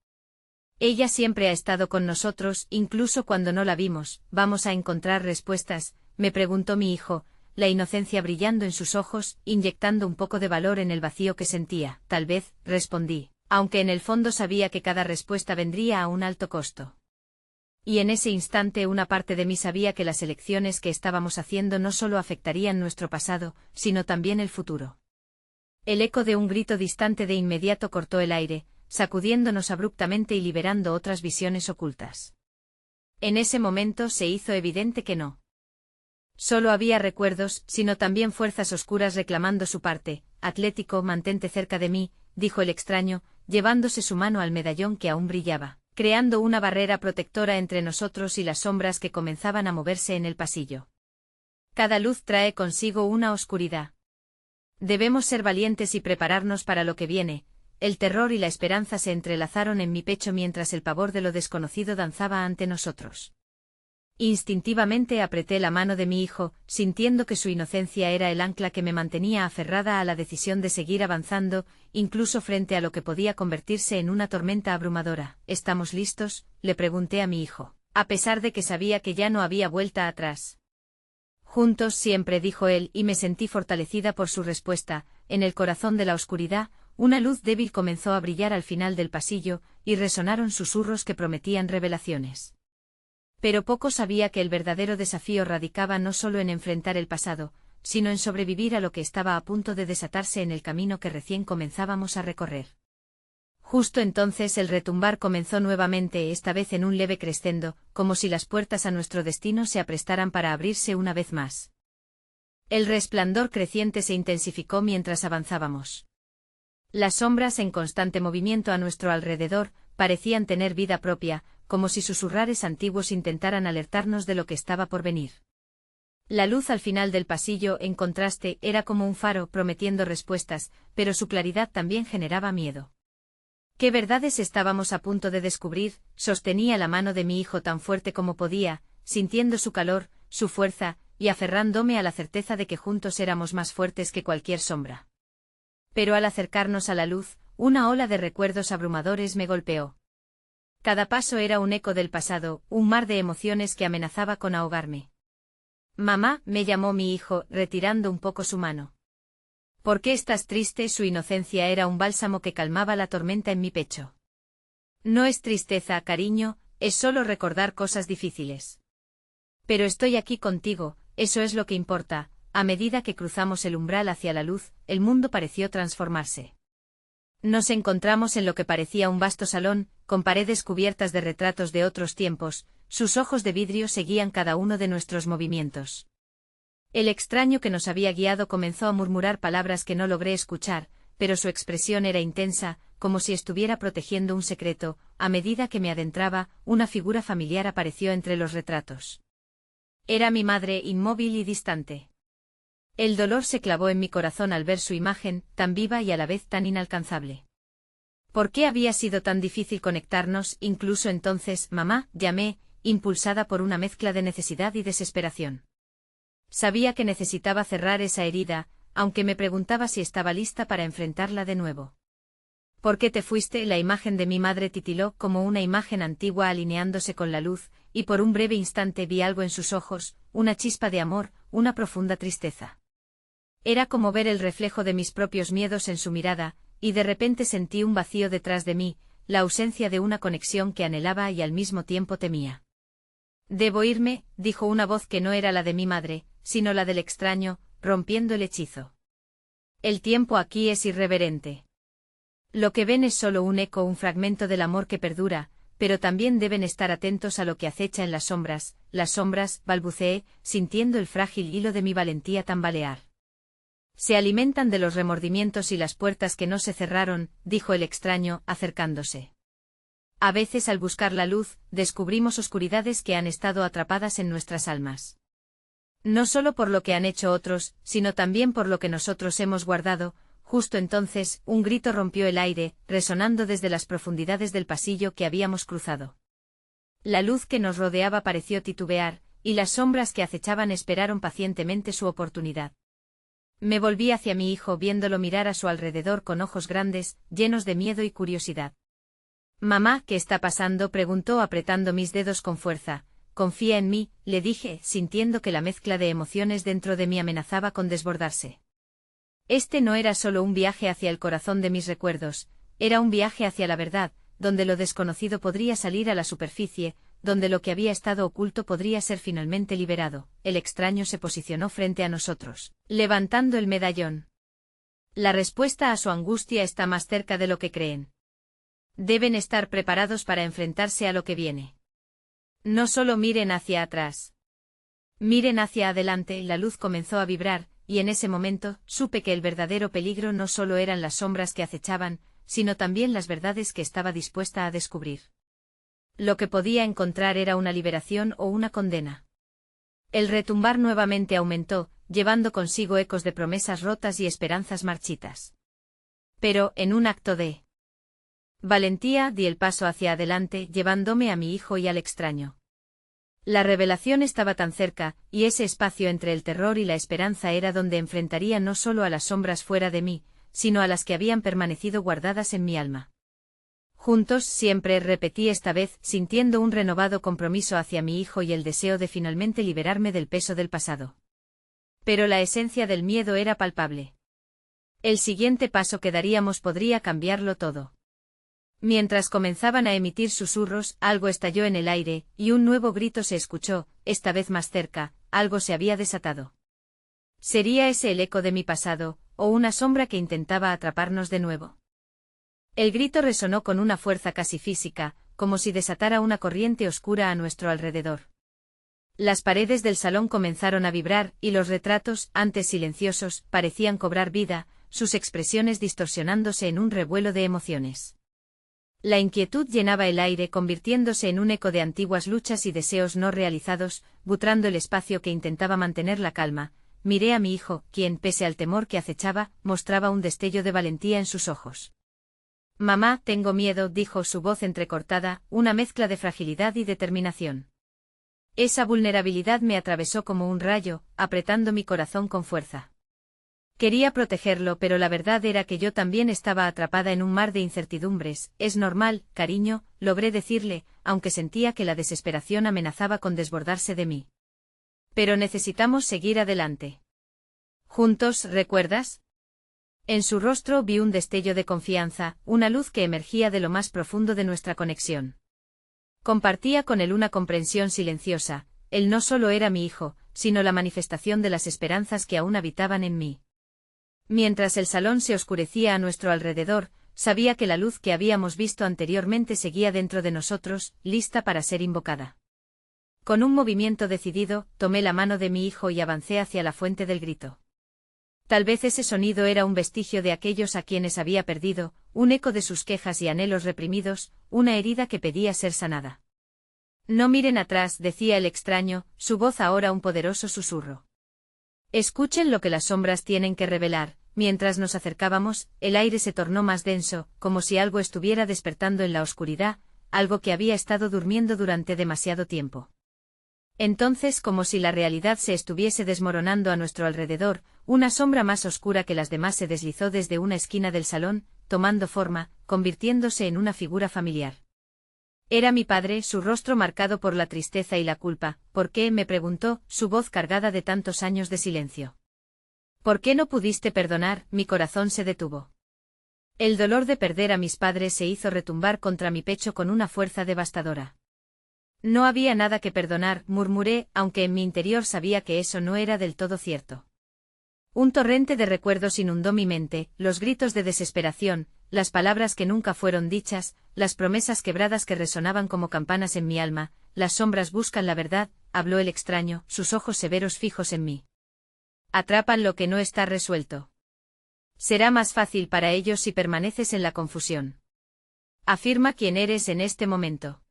Ella siempre ha estado con nosotros, incluso cuando no la vimos. ¿Vamos a encontrar respuestas?, me preguntó mi hijo, la inocencia brillando en sus ojos, inyectando un poco de valor en el vacío que sentía. Tal vez, respondí, aunque en el fondo sabía que cada respuesta vendría a un alto costo. Y en ese instante una parte de mí sabía que las elecciones que estábamos haciendo no solo afectarían nuestro pasado, sino también el futuro. El eco de un grito distante de inmediato cortó el aire, sacudiéndonos abruptamente y liberando otras visiones ocultas. En ese momento se hizo evidente que no solo había recuerdos, sino también fuerzas oscuras reclamando su parte. Atlético, mantente cerca de mí, dijo el extraño, llevándose su mano al medallón que aún brillaba, creando una barrera protectora entre nosotros y las sombras que comenzaban a moverse en el pasillo. Cada luz trae consigo una oscuridad. Debemos ser valientes y prepararnos para lo que viene. El terror y la esperanza se entrelazaron en mi pecho mientras el pavor de lo desconocido danzaba ante nosotros. Instintivamente apreté la mano de mi hijo, sintiendo que su inocencia era el ancla que me mantenía aferrada a la decisión de seguir avanzando, incluso frente a lo que podía convertirse en una tormenta abrumadora. ¿Estamos listos?, le pregunté a mi hijo, a pesar de que sabía que ya no había vuelta atrás. Juntos siempre, dijo él, y me sentí fortalecida por su respuesta. En el corazón de la oscuridad, una luz débil comenzó a brillar al final del pasillo, y resonaron susurros que prometían revelaciones. Pero poco sabía que el verdadero desafío radicaba no solo en enfrentar el pasado, sino en sobrevivir a lo que estaba a punto de desatarse en el camino que recién comenzábamos a recorrer. Justo entonces el retumbar comenzó nuevamente, esta vez en un leve crescendo, como si las puertas a nuestro destino se aprestaran para abrirse una vez más. El resplandor creciente se intensificó mientras avanzábamos. Las sombras en constante movimiento a nuestro alrededor parecían tener vida propia, como si susurrares antiguos intentaran alertarnos de lo que estaba por venir. La luz al final del pasillo, en contraste, era como un faro prometiendo respuestas, pero su claridad también generaba miedo. ¿Qué verdades estábamos a punto de descubrir? Sostenía la mano de mi hijo tan fuerte como podía, sintiendo su calor, su fuerza, y aferrándome a la certeza de que juntos éramos más fuertes que cualquier sombra. Pero al acercarnos a la luz, una ola de recuerdos abrumadores me golpeó. Cada paso era un eco del pasado, un mar de emociones que amenazaba con ahogarme. Mamá, me llamó mi hijo, retirando un poco su mano. ¿Por qué estás triste? Su inocencia era un bálsamo que calmaba la tormenta en mi pecho. No es tristeza, cariño, es solo recordar cosas difíciles. Pero estoy aquí contigo, eso es lo que importa. A medida que cruzamos el umbral hacia la luz, el mundo pareció transformarse. Nos encontramos en lo que parecía un vasto salón, con paredes cubiertas de retratos de otros tiempos, sus ojos de vidrio seguían cada uno de nuestros movimientos. El extraño que nos había guiado comenzó a murmurar palabras que no logré escuchar, pero su expresión era intensa, como si estuviera protegiendo un secreto. A medida que me adentraba, una figura familiar apareció entre los retratos. Era mi madre, inmóvil y distante. El dolor se clavó en mi corazón al ver su imagen, tan viva y a la vez tan inalcanzable. ¿Por qué había sido tan difícil conectarnos? Incluso entonces, mamá, llamé, impulsada por una mezcla de necesidad y desesperación. Sabía que necesitaba cerrar esa herida, aunque me preguntaba si estaba lista para enfrentarla de nuevo. ¿Por qué te fuiste? La imagen de mi madre titiló como una imagen antigua alineándose con la luz, y por un breve instante vi algo en sus ojos, una chispa de amor, una profunda tristeza. Era como ver el reflejo de mis propios miedos en su mirada, y de repente sentí un vacío detrás de mí, la ausencia de una conexión que anhelaba y al mismo tiempo temía. Debo irme, dijo una voz que no era la de mi madre, sino la del extraño, rompiendo el hechizo. El tiempo aquí es irreverente. Lo que ven es solo un eco, un fragmento del amor que perdura, pero también deben estar atentos a lo que acecha en las sombras, balbuceé, sintiendo el frágil hilo de mi valentía tambalear. Se alimentan de los remordimientos y las puertas que no se cerraron, dijo el extraño, acercándose. A veces al buscar la luz, descubrimos oscuridades que han estado atrapadas en nuestras almas. No solo por lo que han hecho otros, sino también por lo que nosotros hemos guardado. Justo entonces, un grito rompió el aire, resonando desde las profundidades del pasillo que habíamos cruzado. La luz que nos rodeaba pareció titubear, y las sombras que acechaban esperaron pacientemente su oportunidad. Me volví hacia mi hijo viéndolo mirar a su alrededor con ojos grandes, llenos de miedo y curiosidad. «Mamá, ¿qué está pasando?», preguntó apretando mis dedos con fuerza. «Confía en mí», le dije, sintiendo que la mezcla de emociones dentro de mí amenazaba con desbordarse. Este no era solo un viaje hacia el corazón de mis recuerdos, era un viaje hacia la verdad, donde lo desconocido podría salir a la superficie, donde lo que había estado oculto podría ser finalmente liberado. El extraño se posicionó frente a nosotros, levantando el medallón. La respuesta a su angustia está más cerca de lo que creen. Deben estar preparados para enfrentarse a lo que viene. No solo miren hacia atrás. Miren hacia adelante. La luz comenzó a vibrar, y en ese momento, supe que el verdadero peligro no solo eran las sombras que acechaban, sino también las verdades que estaba dispuesta a descubrir. Lo que podía encontrar era una liberación o una condena. El retumbar nuevamente aumentó, llevando consigo ecos de promesas rotas y esperanzas marchitas. Pero, en un acto de valentía, di el paso hacia adelante, llevándome a mi hijo y al extraño. La revelación estaba tan cerca, y ese espacio entre el terror y la esperanza era donde enfrentaría no solo a las sombras fuera de mí, sino a las que habían permanecido guardadas en mi alma. Juntos siempre, repetí esta vez, sintiendo un renovado compromiso hacia mi hijo y el deseo de finalmente liberarme del peso del pasado. Pero la esencia del miedo era palpable. El siguiente paso que daríamos podría cambiarlo todo. Mientras comenzaban a emitir susurros, algo estalló en el aire, y un nuevo grito se escuchó, esta vez más cerca. Algo se había desatado. ¿Sería ese el eco de mi pasado, o una sombra que intentaba atraparnos de nuevo? El grito resonó con una fuerza casi física, como si desatara una corriente oscura a nuestro alrededor. Las paredes del salón comenzaron a vibrar, y los retratos, antes silenciosos, parecían cobrar vida, sus expresiones distorsionándose en un revuelo de emociones. La inquietud llenaba el aire, convirtiéndose en un eco de antiguas luchas y deseos no realizados, butrando el espacio que intentaba mantener la calma. Miré a mi hijo, quien, pese al temor que acechaba, mostraba un destello de valentía en sus ojos. «Mamá, tengo miedo», dijo, su voz entrecortada, una mezcla de fragilidad y determinación. Esa vulnerabilidad me atravesó como un rayo, apretando mi corazón con fuerza. Quería protegerlo, pero la verdad era que yo también estaba atrapada en un mar de incertidumbres. «Es normal, cariño», logré decirle, aunque sentía que la desesperación amenazaba con desbordarse de mí. «Pero necesitamos seguir adelante. Juntos, ¿recuerdas?». En su rostro vi un destello de confianza, una luz que emergía de lo más profundo de nuestra conexión. Compartía con él una comprensión silenciosa. Él no solo era mi hijo, sino la manifestación de las esperanzas que aún habitaban en mí. Mientras el salón se oscurecía a nuestro alrededor, sabía que la luz que habíamos visto anteriormente seguía dentro de nosotros, lista para ser invocada. Con un movimiento decidido, tomé la mano de mi hijo y avancé hacia la fuente del grito. Tal vez ese sonido era un vestigio de aquellos a quienes había perdido, un eco de sus quejas y anhelos reprimidos, una herida que pedía ser sanada. «No miren atrás», decía el extraño, su voz ahora un poderoso susurro. «Escuchen lo que las sombras tienen que revelar». Mientras nos acercábamos, el aire se tornó más denso, como si algo estuviera despertando en la oscuridad, algo que había estado durmiendo durante demasiado tiempo. Entonces, como si la realidad se estuviese desmoronando a nuestro alrededor, una sombra más oscura que las demás se deslizó desde una esquina del salón, tomando forma, convirtiéndose en una figura familiar. Era mi padre, su rostro marcado por la tristeza y la culpa. «¿Por qué?», me preguntó, su voz cargada de tantos años de silencio. «¿Por qué no pudiste perdonar?». Mi corazón se detuvo. El dolor de perder a mis padres se hizo retumbar contra mi pecho con una fuerza devastadora. «No había nada que perdonar», murmuré, aunque en mi interior sabía que eso no era del todo cierto. Un torrente de recuerdos inundó mi mente, los gritos de desesperación, las palabras que nunca fueron dichas, las promesas quebradas que resonaban como campanas en mi alma. «Las sombras buscan la verdad», habló el extraño, sus ojos severos fijos en mí. Atrapan lo que no está resuelto. Será más fácil para ellos si permaneces en la confusión. Afirma quién eres en este momento.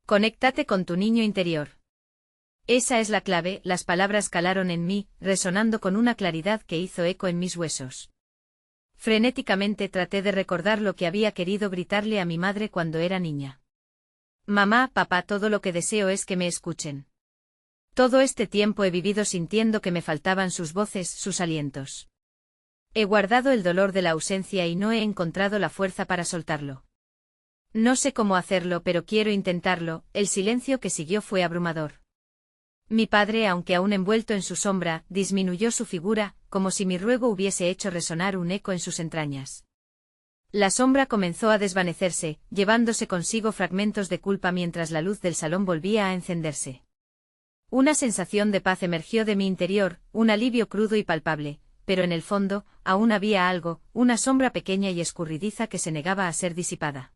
Conéctate con tu niño interior. Esa es la clave. Las palabras calaron en mí, resonando con una claridad que hizo eco en mis huesos. Frenéticamente traté de recordar lo que había querido gritarle a mi madre cuando era niña. Mamá, papá, todo lo que deseo es que me escuchen. Todo este tiempo he vivido sintiendo que me faltaban sus voces, sus alientos. He guardado el dolor de la ausencia y no he encontrado la fuerza para soltarlo. No sé cómo hacerlo, pero quiero intentarlo. El silencio que siguió fue abrumador. Mi padre, aunque aún envuelto en su sombra, disminuyó su figura, como si mi ruego hubiese hecho resonar un eco en sus entrañas. La sombra comenzó a desvanecerse, llevándose consigo fragmentos de culpa mientras la luz del salón volvía a encenderse. Una sensación de paz emergió de mi interior, un alivio crudo y palpable, pero en el fondo, aún había algo, una sombra pequeña y escurridiza que se negaba a ser disipada.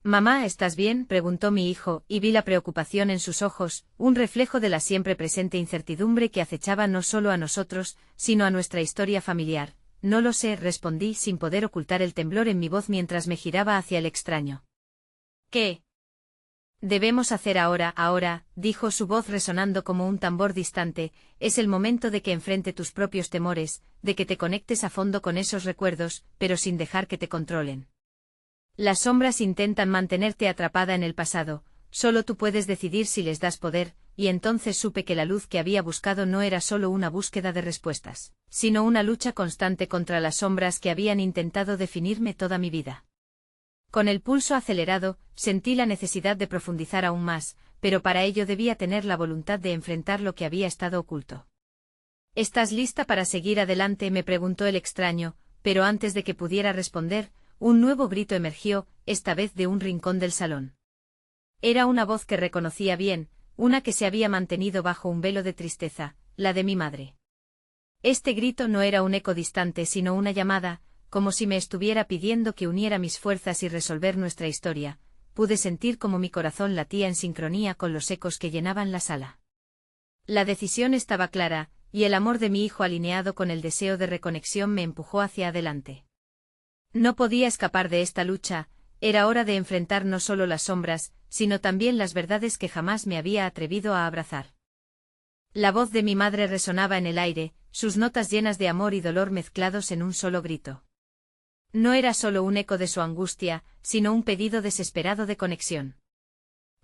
«Mamá, ¿estás bien?», preguntó mi hijo, y vi la preocupación en sus ojos, un reflejo de la siempre presente incertidumbre que acechaba no solo a nosotros, sino a nuestra historia familiar. «No lo sé», respondí sin poder ocultar el temblor en mi voz mientras me giraba hacia el extraño. «¿Qué debemos hacer ahora?» «Ahora», dijo su voz resonando como un tambor distante, «es el momento de que enfrente tus propios temores, de que te conectes a fondo con esos recuerdos, pero sin dejar que te controlen. Las sombras intentan mantenerte atrapada en el pasado, solo tú puedes decidir si les das poder», y entonces supe que la luz que había buscado no era solo una búsqueda de respuestas, sino una lucha constante contra las sombras que habían intentado definirme toda mi vida. Con el pulso acelerado, sentí la necesidad de profundizar aún más, pero para ello debía tener la voluntad de enfrentar lo que había estado oculto. «¿Estás lista para seguir adelante?», me preguntó el extraño, pero antes de que pudiera responder, un nuevo grito emergió, esta vez de un rincón del salón. Era una voz que reconocía bien, una que se había mantenido bajo un velo de tristeza, la de mi madre. Este grito no era un eco distante sino una llamada, como si me estuviera pidiendo que uniera mis fuerzas y resolver nuestra historia. Pude sentir como mi corazón latía en sincronía con los ecos que llenaban la sala. La decisión estaba clara, y el amor de mi hijo alineado con el deseo de reconexión me empujó hacia adelante. No podía escapar de esta lucha, era hora de enfrentar no solo las sombras, sino también las verdades que jamás me había atrevido a abrazar. La voz de mi madre resonaba en el aire, sus notas llenas de amor y dolor mezclados en un solo grito. No era solo un eco de su angustia, sino un pedido desesperado de conexión.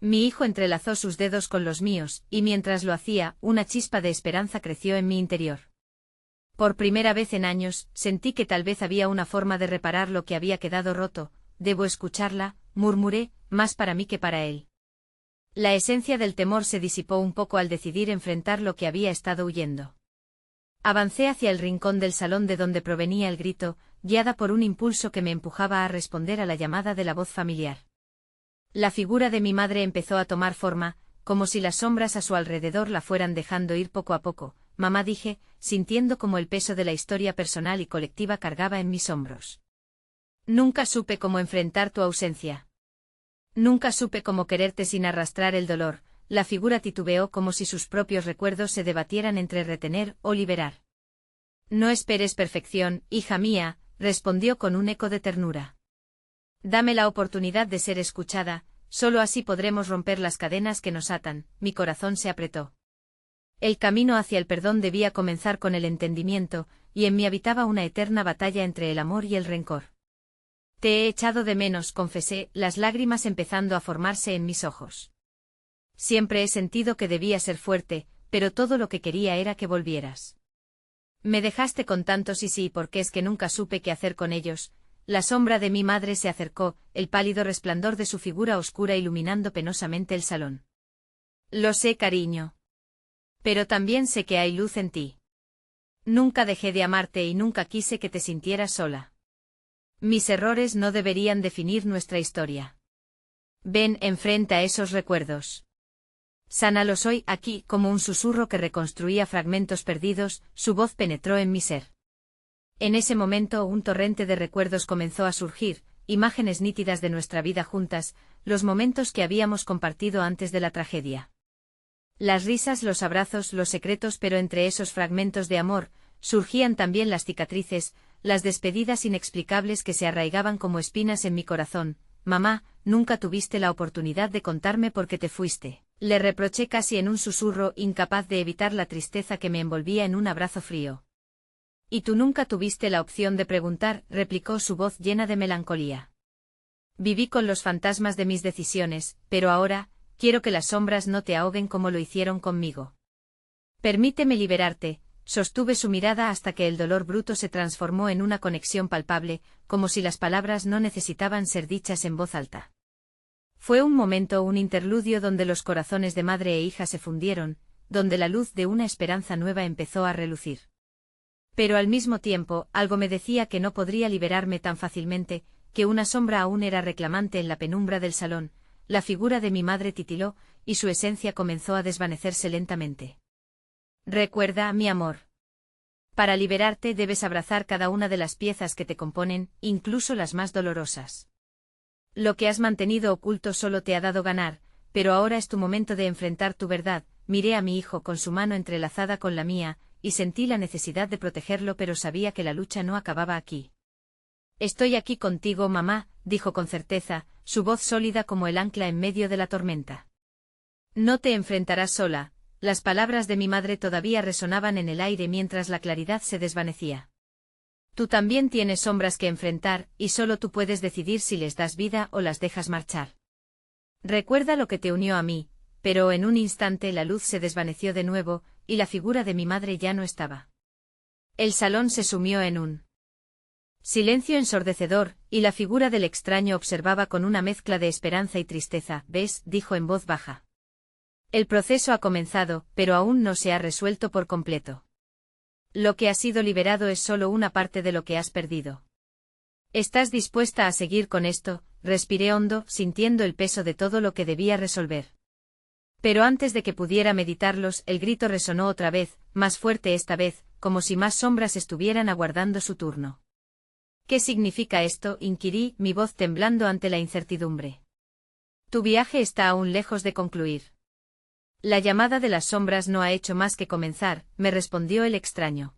Mi hijo entrelazó sus dedos con los míos, y mientras lo hacía, una chispa de esperanza creció en mi interior. Por primera vez en años, sentí que tal vez había una forma de reparar lo que había quedado roto. «Debo escucharla», murmuré, más para mí que para él. La esencia del temor se disipó un poco al decidir enfrentar lo que había estado huyendo. Avancé hacia el rincón del salón de donde provenía el grito, guiada por un impulso que me empujaba a responder a la llamada de la voz familiar. La figura de mi madre empezó a tomar forma, como si las sombras a su alrededor la fueran dejando ir poco a poco. «Mamá», dije, sintiendo como el peso de la historia personal y colectiva cargaba en mis hombros. «Nunca supe cómo enfrentar tu ausencia. Nunca supe cómo quererte sin arrastrar el dolor». La figura titubeó como si sus propios recuerdos se debatieran entre retener o liberar. «No esperes perfección, hija mía», respondió con un eco de ternura. «Dame la oportunidad de ser escuchada, solo así podremos romper las cadenas que nos atan». Mi corazón se apretó. El camino hacia el perdón debía comenzar con el entendimiento, y en mí habitaba una eterna batalla entre el amor y el rencor. «Te he echado de menos», confesé, las lágrimas empezando a formarse en mis ojos. «Siempre he sentido que debía ser fuerte, pero todo lo que quería era que volvieras. Me dejaste con tantos y sí, porque es que nunca supe qué hacer con ellos». La sombra de mi madre se acercó, el pálido resplandor de su figura oscura iluminando penosamente el salón. «Lo sé, cariño. Pero también sé que hay luz en ti. Nunca dejé de amarte y nunca quise que te sintieras sola. Mis errores no deberían definir nuestra historia. Ven, enfrenta esos recuerdos. Sánalos hoy». Aquí, como un susurro que reconstruía fragmentos perdidos, su voz penetró en mi ser. En ese momento un torrente de recuerdos comenzó a surgir, imágenes nítidas de nuestra vida juntas, los momentos que habíamos compartido antes de la tragedia. Las risas, los abrazos, los secretos, pero entre esos fragmentos de amor, surgían también las cicatrices, las despedidas inexplicables que se arraigaban como espinas en mi corazón. Mamá, nunca tuviste la oportunidad de contarme por qué te fuiste. Le reproché casi en un susurro, incapaz de evitar la tristeza que me envolvía en un abrazo frío. Y tú nunca tuviste la opción de preguntar, replicó su voz llena de melancolía. Viví con los fantasmas de mis decisiones, pero ahora, quiero que las sombras no te ahoguen como lo hicieron conmigo. Permíteme liberarte. Sostuve su mirada hasta que el dolor bruto se transformó en una conexión palpable, como si las palabras no necesitaban ser dichas en voz alta. Fue un momento, un interludio donde los corazones de madre e hija se fundieron, donde la luz de una esperanza nueva empezó a relucir. Pero al mismo tiempo, algo me decía que no podría liberarme tan fácilmente, que una sombra aún era reclamante en la penumbra del salón. La figura de mi madre titiló, y su esencia comenzó a desvanecerse lentamente. Recuerda, mi amor. Para liberarte debes abrazar cada una de las piezas que te componen, incluso las más dolorosas. Lo que has mantenido oculto solo te ha dado ganar, pero ahora es tu momento de enfrentar tu verdad. Miré a mi hijo con su mano entrelazada con la mía, y sentí la necesidad de protegerlo, pero sabía que la lucha no acababa aquí. Estoy aquí contigo, mamá, dijo con certeza, su voz sólida como el ancla en medio de la tormenta. No te enfrentarás sola. Las palabras de mi madre todavía resonaban en el aire mientras la claridad se desvanecía. Tú también tienes sombras que enfrentar, y solo tú puedes decidir si les das vida o las dejas marchar. Recuerda lo que te unió a mí, pero en un instante la luz se desvaneció de nuevo, y la figura de mi madre ya no estaba. El salón se sumió en un silencio ensordecedor, y la figura del extraño observaba con una mezcla de esperanza y tristeza. ¿Ves?, dijo en voz baja. El proceso ha comenzado, pero aún no se ha resuelto por completo. Lo que ha sido liberado es solo una parte de lo que has perdido. ¿Estás dispuesta a seguir con esto? Respiré hondo, sintiendo el peso de todo lo que debía resolver. Pero antes de que pudiera meditarlos, el grito resonó otra vez, más fuerte esta vez, como si más sombras estuvieran aguardando su turno. ¿Qué significa esto?, inquirí, mi voz temblando ante la incertidumbre. Tu viaje está aún lejos de concluir. La llamada de las sombras no ha hecho más que comenzar, me respondió el extraño.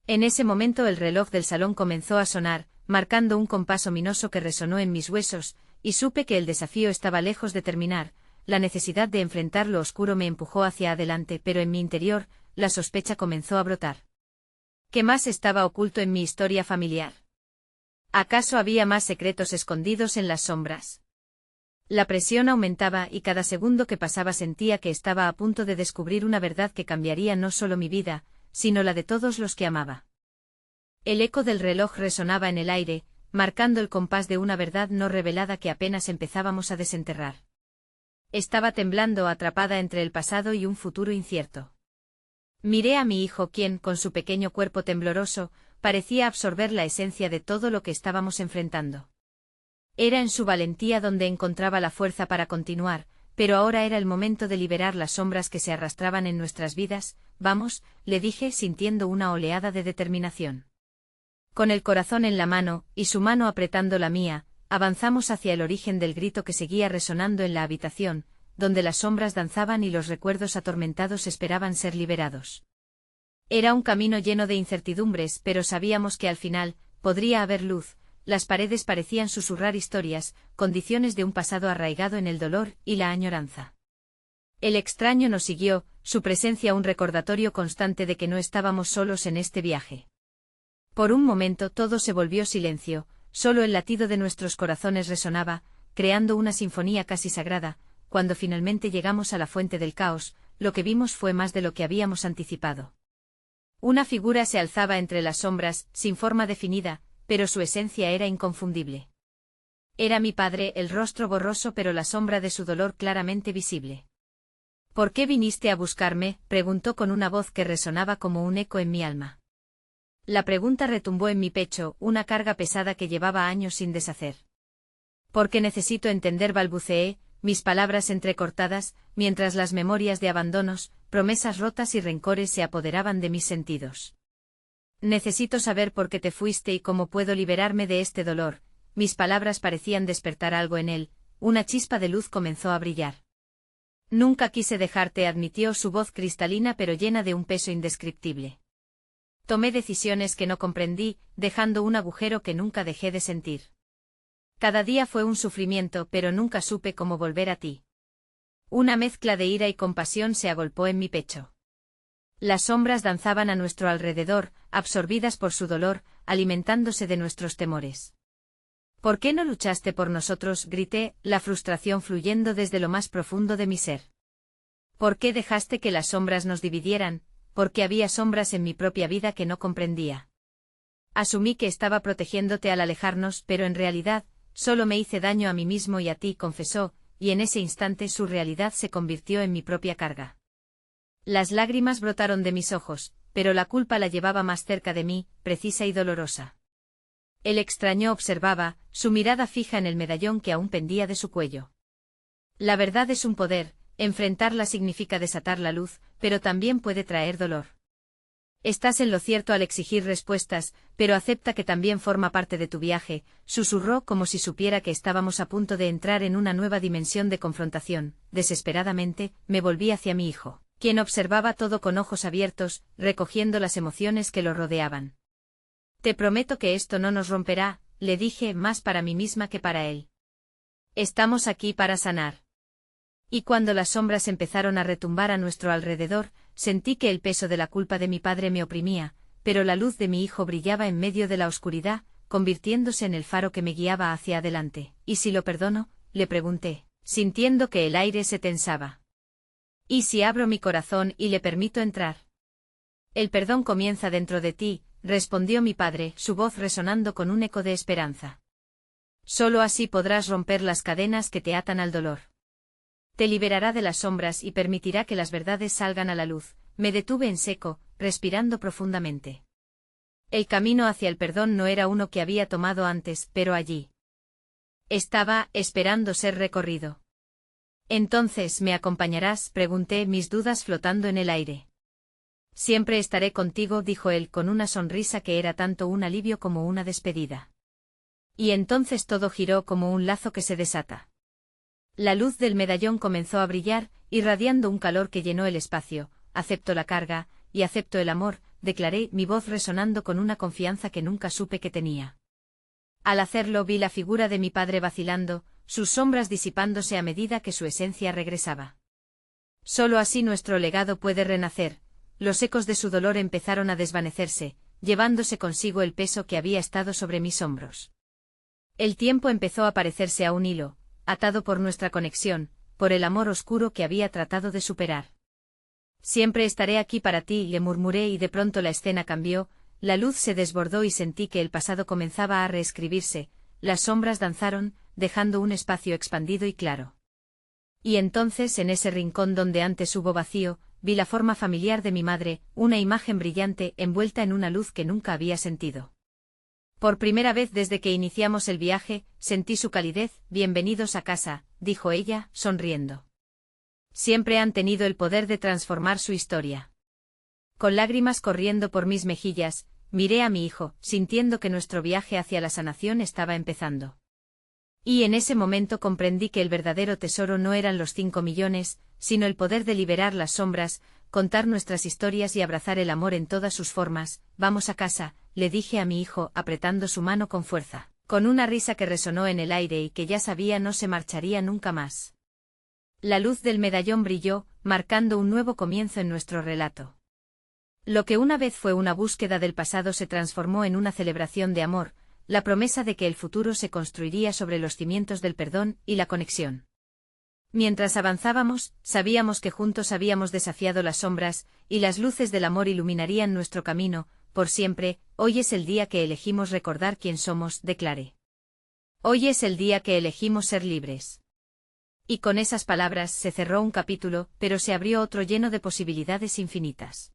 En ese momento el reloj del salón comenzó a sonar, marcando un compás ominoso que resonó en mis huesos, y supe que el desafío estaba lejos de terminar. La necesidad de enfrentar lo oscuro me empujó hacia adelante, pero en mi interior, la sospecha comenzó a brotar. ¿Qué más estaba oculto en mi historia familiar? ¿Acaso había más secretos escondidos en las sombras? La presión aumentaba y cada segundo que pasaba sentía que estaba a punto de descubrir una verdad que cambiaría no solo mi vida, sino la de todos los que amaba. El eco del reloj resonaba en el aire, marcando el compás de una verdad no revelada que apenas empezábamos a desenterrar. Estaba temblando, atrapada entre el pasado y un futuro incierto. Miré a mi hijo, quien, con su pequeño cuerpo tembloroso, parecía absorber la esencia de todo lo que estábamos enfrentando. Era en su valentía donde encontraba la fuerza para continuar, pero ahora era el momento de liberar las sombras que se arrastraban en nuestras vidas. Vamos, le dije, sintiendo una oleada de determinación. Con el corazón en la mano, y su mano apretando la mía, avanzamos hacia el origen del grito que seguía resonando en la habitación, donde las sombras danzaban y los recuerdos atormentados esperaban ser liberados. Era un camino lleno de incertidumbres, pero sabíamos que al final, podría haber luz. Las paredes parecían susurrar historias, condiciones de un pasado arraigado en el dolor y la añoranza. El extraño nos siguió, su presencia un recordatorio constante de que no estábamos solos en este viaje. Por un momento todo se volvió silencio, solo el latido de nuestros corazones resonaba, creando una sinfonía casi sagrada. Cuando finalmente llegamos a la fuente del caos, lo que vimos fue más de lo que habíamos anticipado. Una figura se alzaba entre las sombras, sin forma definida, pero su esencia era inconfundible. Era mi padre, el rostro borroso pero la sombra de su dolor claramente visible. ¿Por qué viniste a buscarme?, preguntó con una voz que resonaba como un eco en mi alma. La pregunta retumbó en mi pecho, una carga pesada que llevaba años sin deshacer. Porque necesito entender, balbuceé, mis palabras entrecortadas, mientras las memorias de abandonos, promesas rotas y rencores se apoderaban de mis sentidos. Necesito saber por qué te fuiste y cómo puedo liberarme de este dolor. Mis palabras parecían despertar algo en él, una chispa de luz comenzó a brillar. Nunca quise dejarte, admitió, su voz cristalina pero llena de un peso indescriptible. Tomé decisiones que no comprendí, dejando un agujero que nunca dejé de sentir. Cada día fue un sufrimiento, pero nunca supe cómo volver a ti. Una mezcla de ira y compasión se agolpó en mi pecho. Las sombras danzaban a nuestro alrededor, absorbidas por su dolor, alimentándose de nuestros temores. ¿Por qué no luchaste por nosotros?, grité, la frustración fluyendo desde lo más profundo de mi ser. ¿Por qué dejaste que las sombras nos dividieran? Porque había sombras en mi propia vida que no comprendía. Asumí que estaba protegiéndote al alejarnos, pero en realidad, solo me hice daño a mí mismo y a ti, confesó, y en ese instante su realidad se convirtió en mi propia carga. Las lágrimas brotaron de mis ojos, pero la culpa la llevaba más cerca de mí, precisa y dolorosa. El extraño observaba, su mirada fija en el medallón que aún pendía de su cuello. La verdad es un poder, enfrentarla significa desatar la luz, pero también puede traer dolor. Estás en lo cierto al exigir respuestas, pero acepta que también forma parte de tu viaje, susurró como si supiera que estábamos a punto de entrar en una nueva dimensión de confrontación. Desesperadamente, me volví hacia mi hijo, quien observaba todo con ojos abiertos, recogiendo las emociones que lo rodeaban. Te prometo que esto no nos romperá, le dije, más para mí misma que para él. Estamos aquí para sanar. Y cuando las sombras empezaron a retumbar a nuestro alrededor, sentí que el peso de la culpa de mi padre me oprimía, pero la luz de mi hijo brillaba en medio de la oscuridad, convirtiéndose en el faro que me guiaba hacia adelante. ¿Y si lo perdono?, le pregunté, sintiendo que el aire se tensaba. ¿Y si abro mi corazón y le permito entrar? El perdón comienza dentro de ti, respondió mi padre, su voz resonando con un eco de esperanza. Solo así podrás romper las cadenas que te atan al dolor. Te liberará de las sombras y permitirá que las verdades salgan a la luz. Me detuve en seco, respirando profundamente. El camino hacia el perdón no era uno que había tomado antes, pero allí estaba, esperando ser recorrido. ¿Entonces me acompañarás?, pregunté, mis dudas flotando en el aire. Siempre estaré contigo, dijo él con una sonrisa que era tanto un alivio como una despedida. Y entonces todo giró como un lazo que se desata. La luz del medallón comenzó a brillar, irradiando un calor que llenó el espacio. Acepto la carga, y acepto el amor, declaré, mi voz resonando con una confianza que nunca supe que tenía. Al hacerlo vi la figura de mi padre vacilando, sus sombras disipándose a medida que su esencia regresaba. Solo así nuestro legado puede renacer. Los ecos de su dolor empezaron a desvanecerse, llevándose consigo el peso que había estado sobre mis hombros. El tiempo empezó a parecerse a un hilo, atado por nuestra conexión, por el amor oscuro que había tratado de superar. Siempre estaré aquí para ti, le murmuré, y de pronto la escena cambió, la luz se desbordó y sentí que el pasado comenzaba a reescribirse, las sombras danzaron, dejando un espacio expandido y claro. Y entonces, en ese rincón donde antes hubo vacío, vi la forma familiar de mi madre, una imagen brillante envuelta en una luz que nunca había sentido. Por primera vez desde que iniciamos el viaje, sentí su calidez. Bienvenidos a casa, dijo ella, sonriendo. Siempre han tenido el poder de transformar su historia. Con lágrimas corriendo por mis mejillas, miré a mi hijo, sintiendo que nuestro viaje hacia la sanación estaba empezando. Y en ese momento comprendí que el verdadero tesoro no eran los 5 millones, sino el poder de liberar las sombras, contar nuestras historias y abrazar el amor en todas sus formas. Vamos a casa, le dije a mi hijo, apretando su mano con fuerza, con una risa que resonó en el aire y que ya sabía no se marcharía nunca más. La luz del medallón brilló, marcando un nuevo comienzo en nuestro relato. Lo que una vez fue una búsqueda del pasado se transformó en una celebración de amor, la promesa de que el futuro se construiría sobre los cimientos del perdón y la conexión. Mientras avanzábamos, sabíamos que juntos habíamos desafiado las sombras, y las luces del amor iluminarían nuestro camino, por siempre. Hoy es el día que elegimos recordar quién somos, declaré. Hoy es el día que elegimos ser libres. Y con esas palabras se cerró un capítulo, pero se abrió otro lleno de posibilidades infinitas.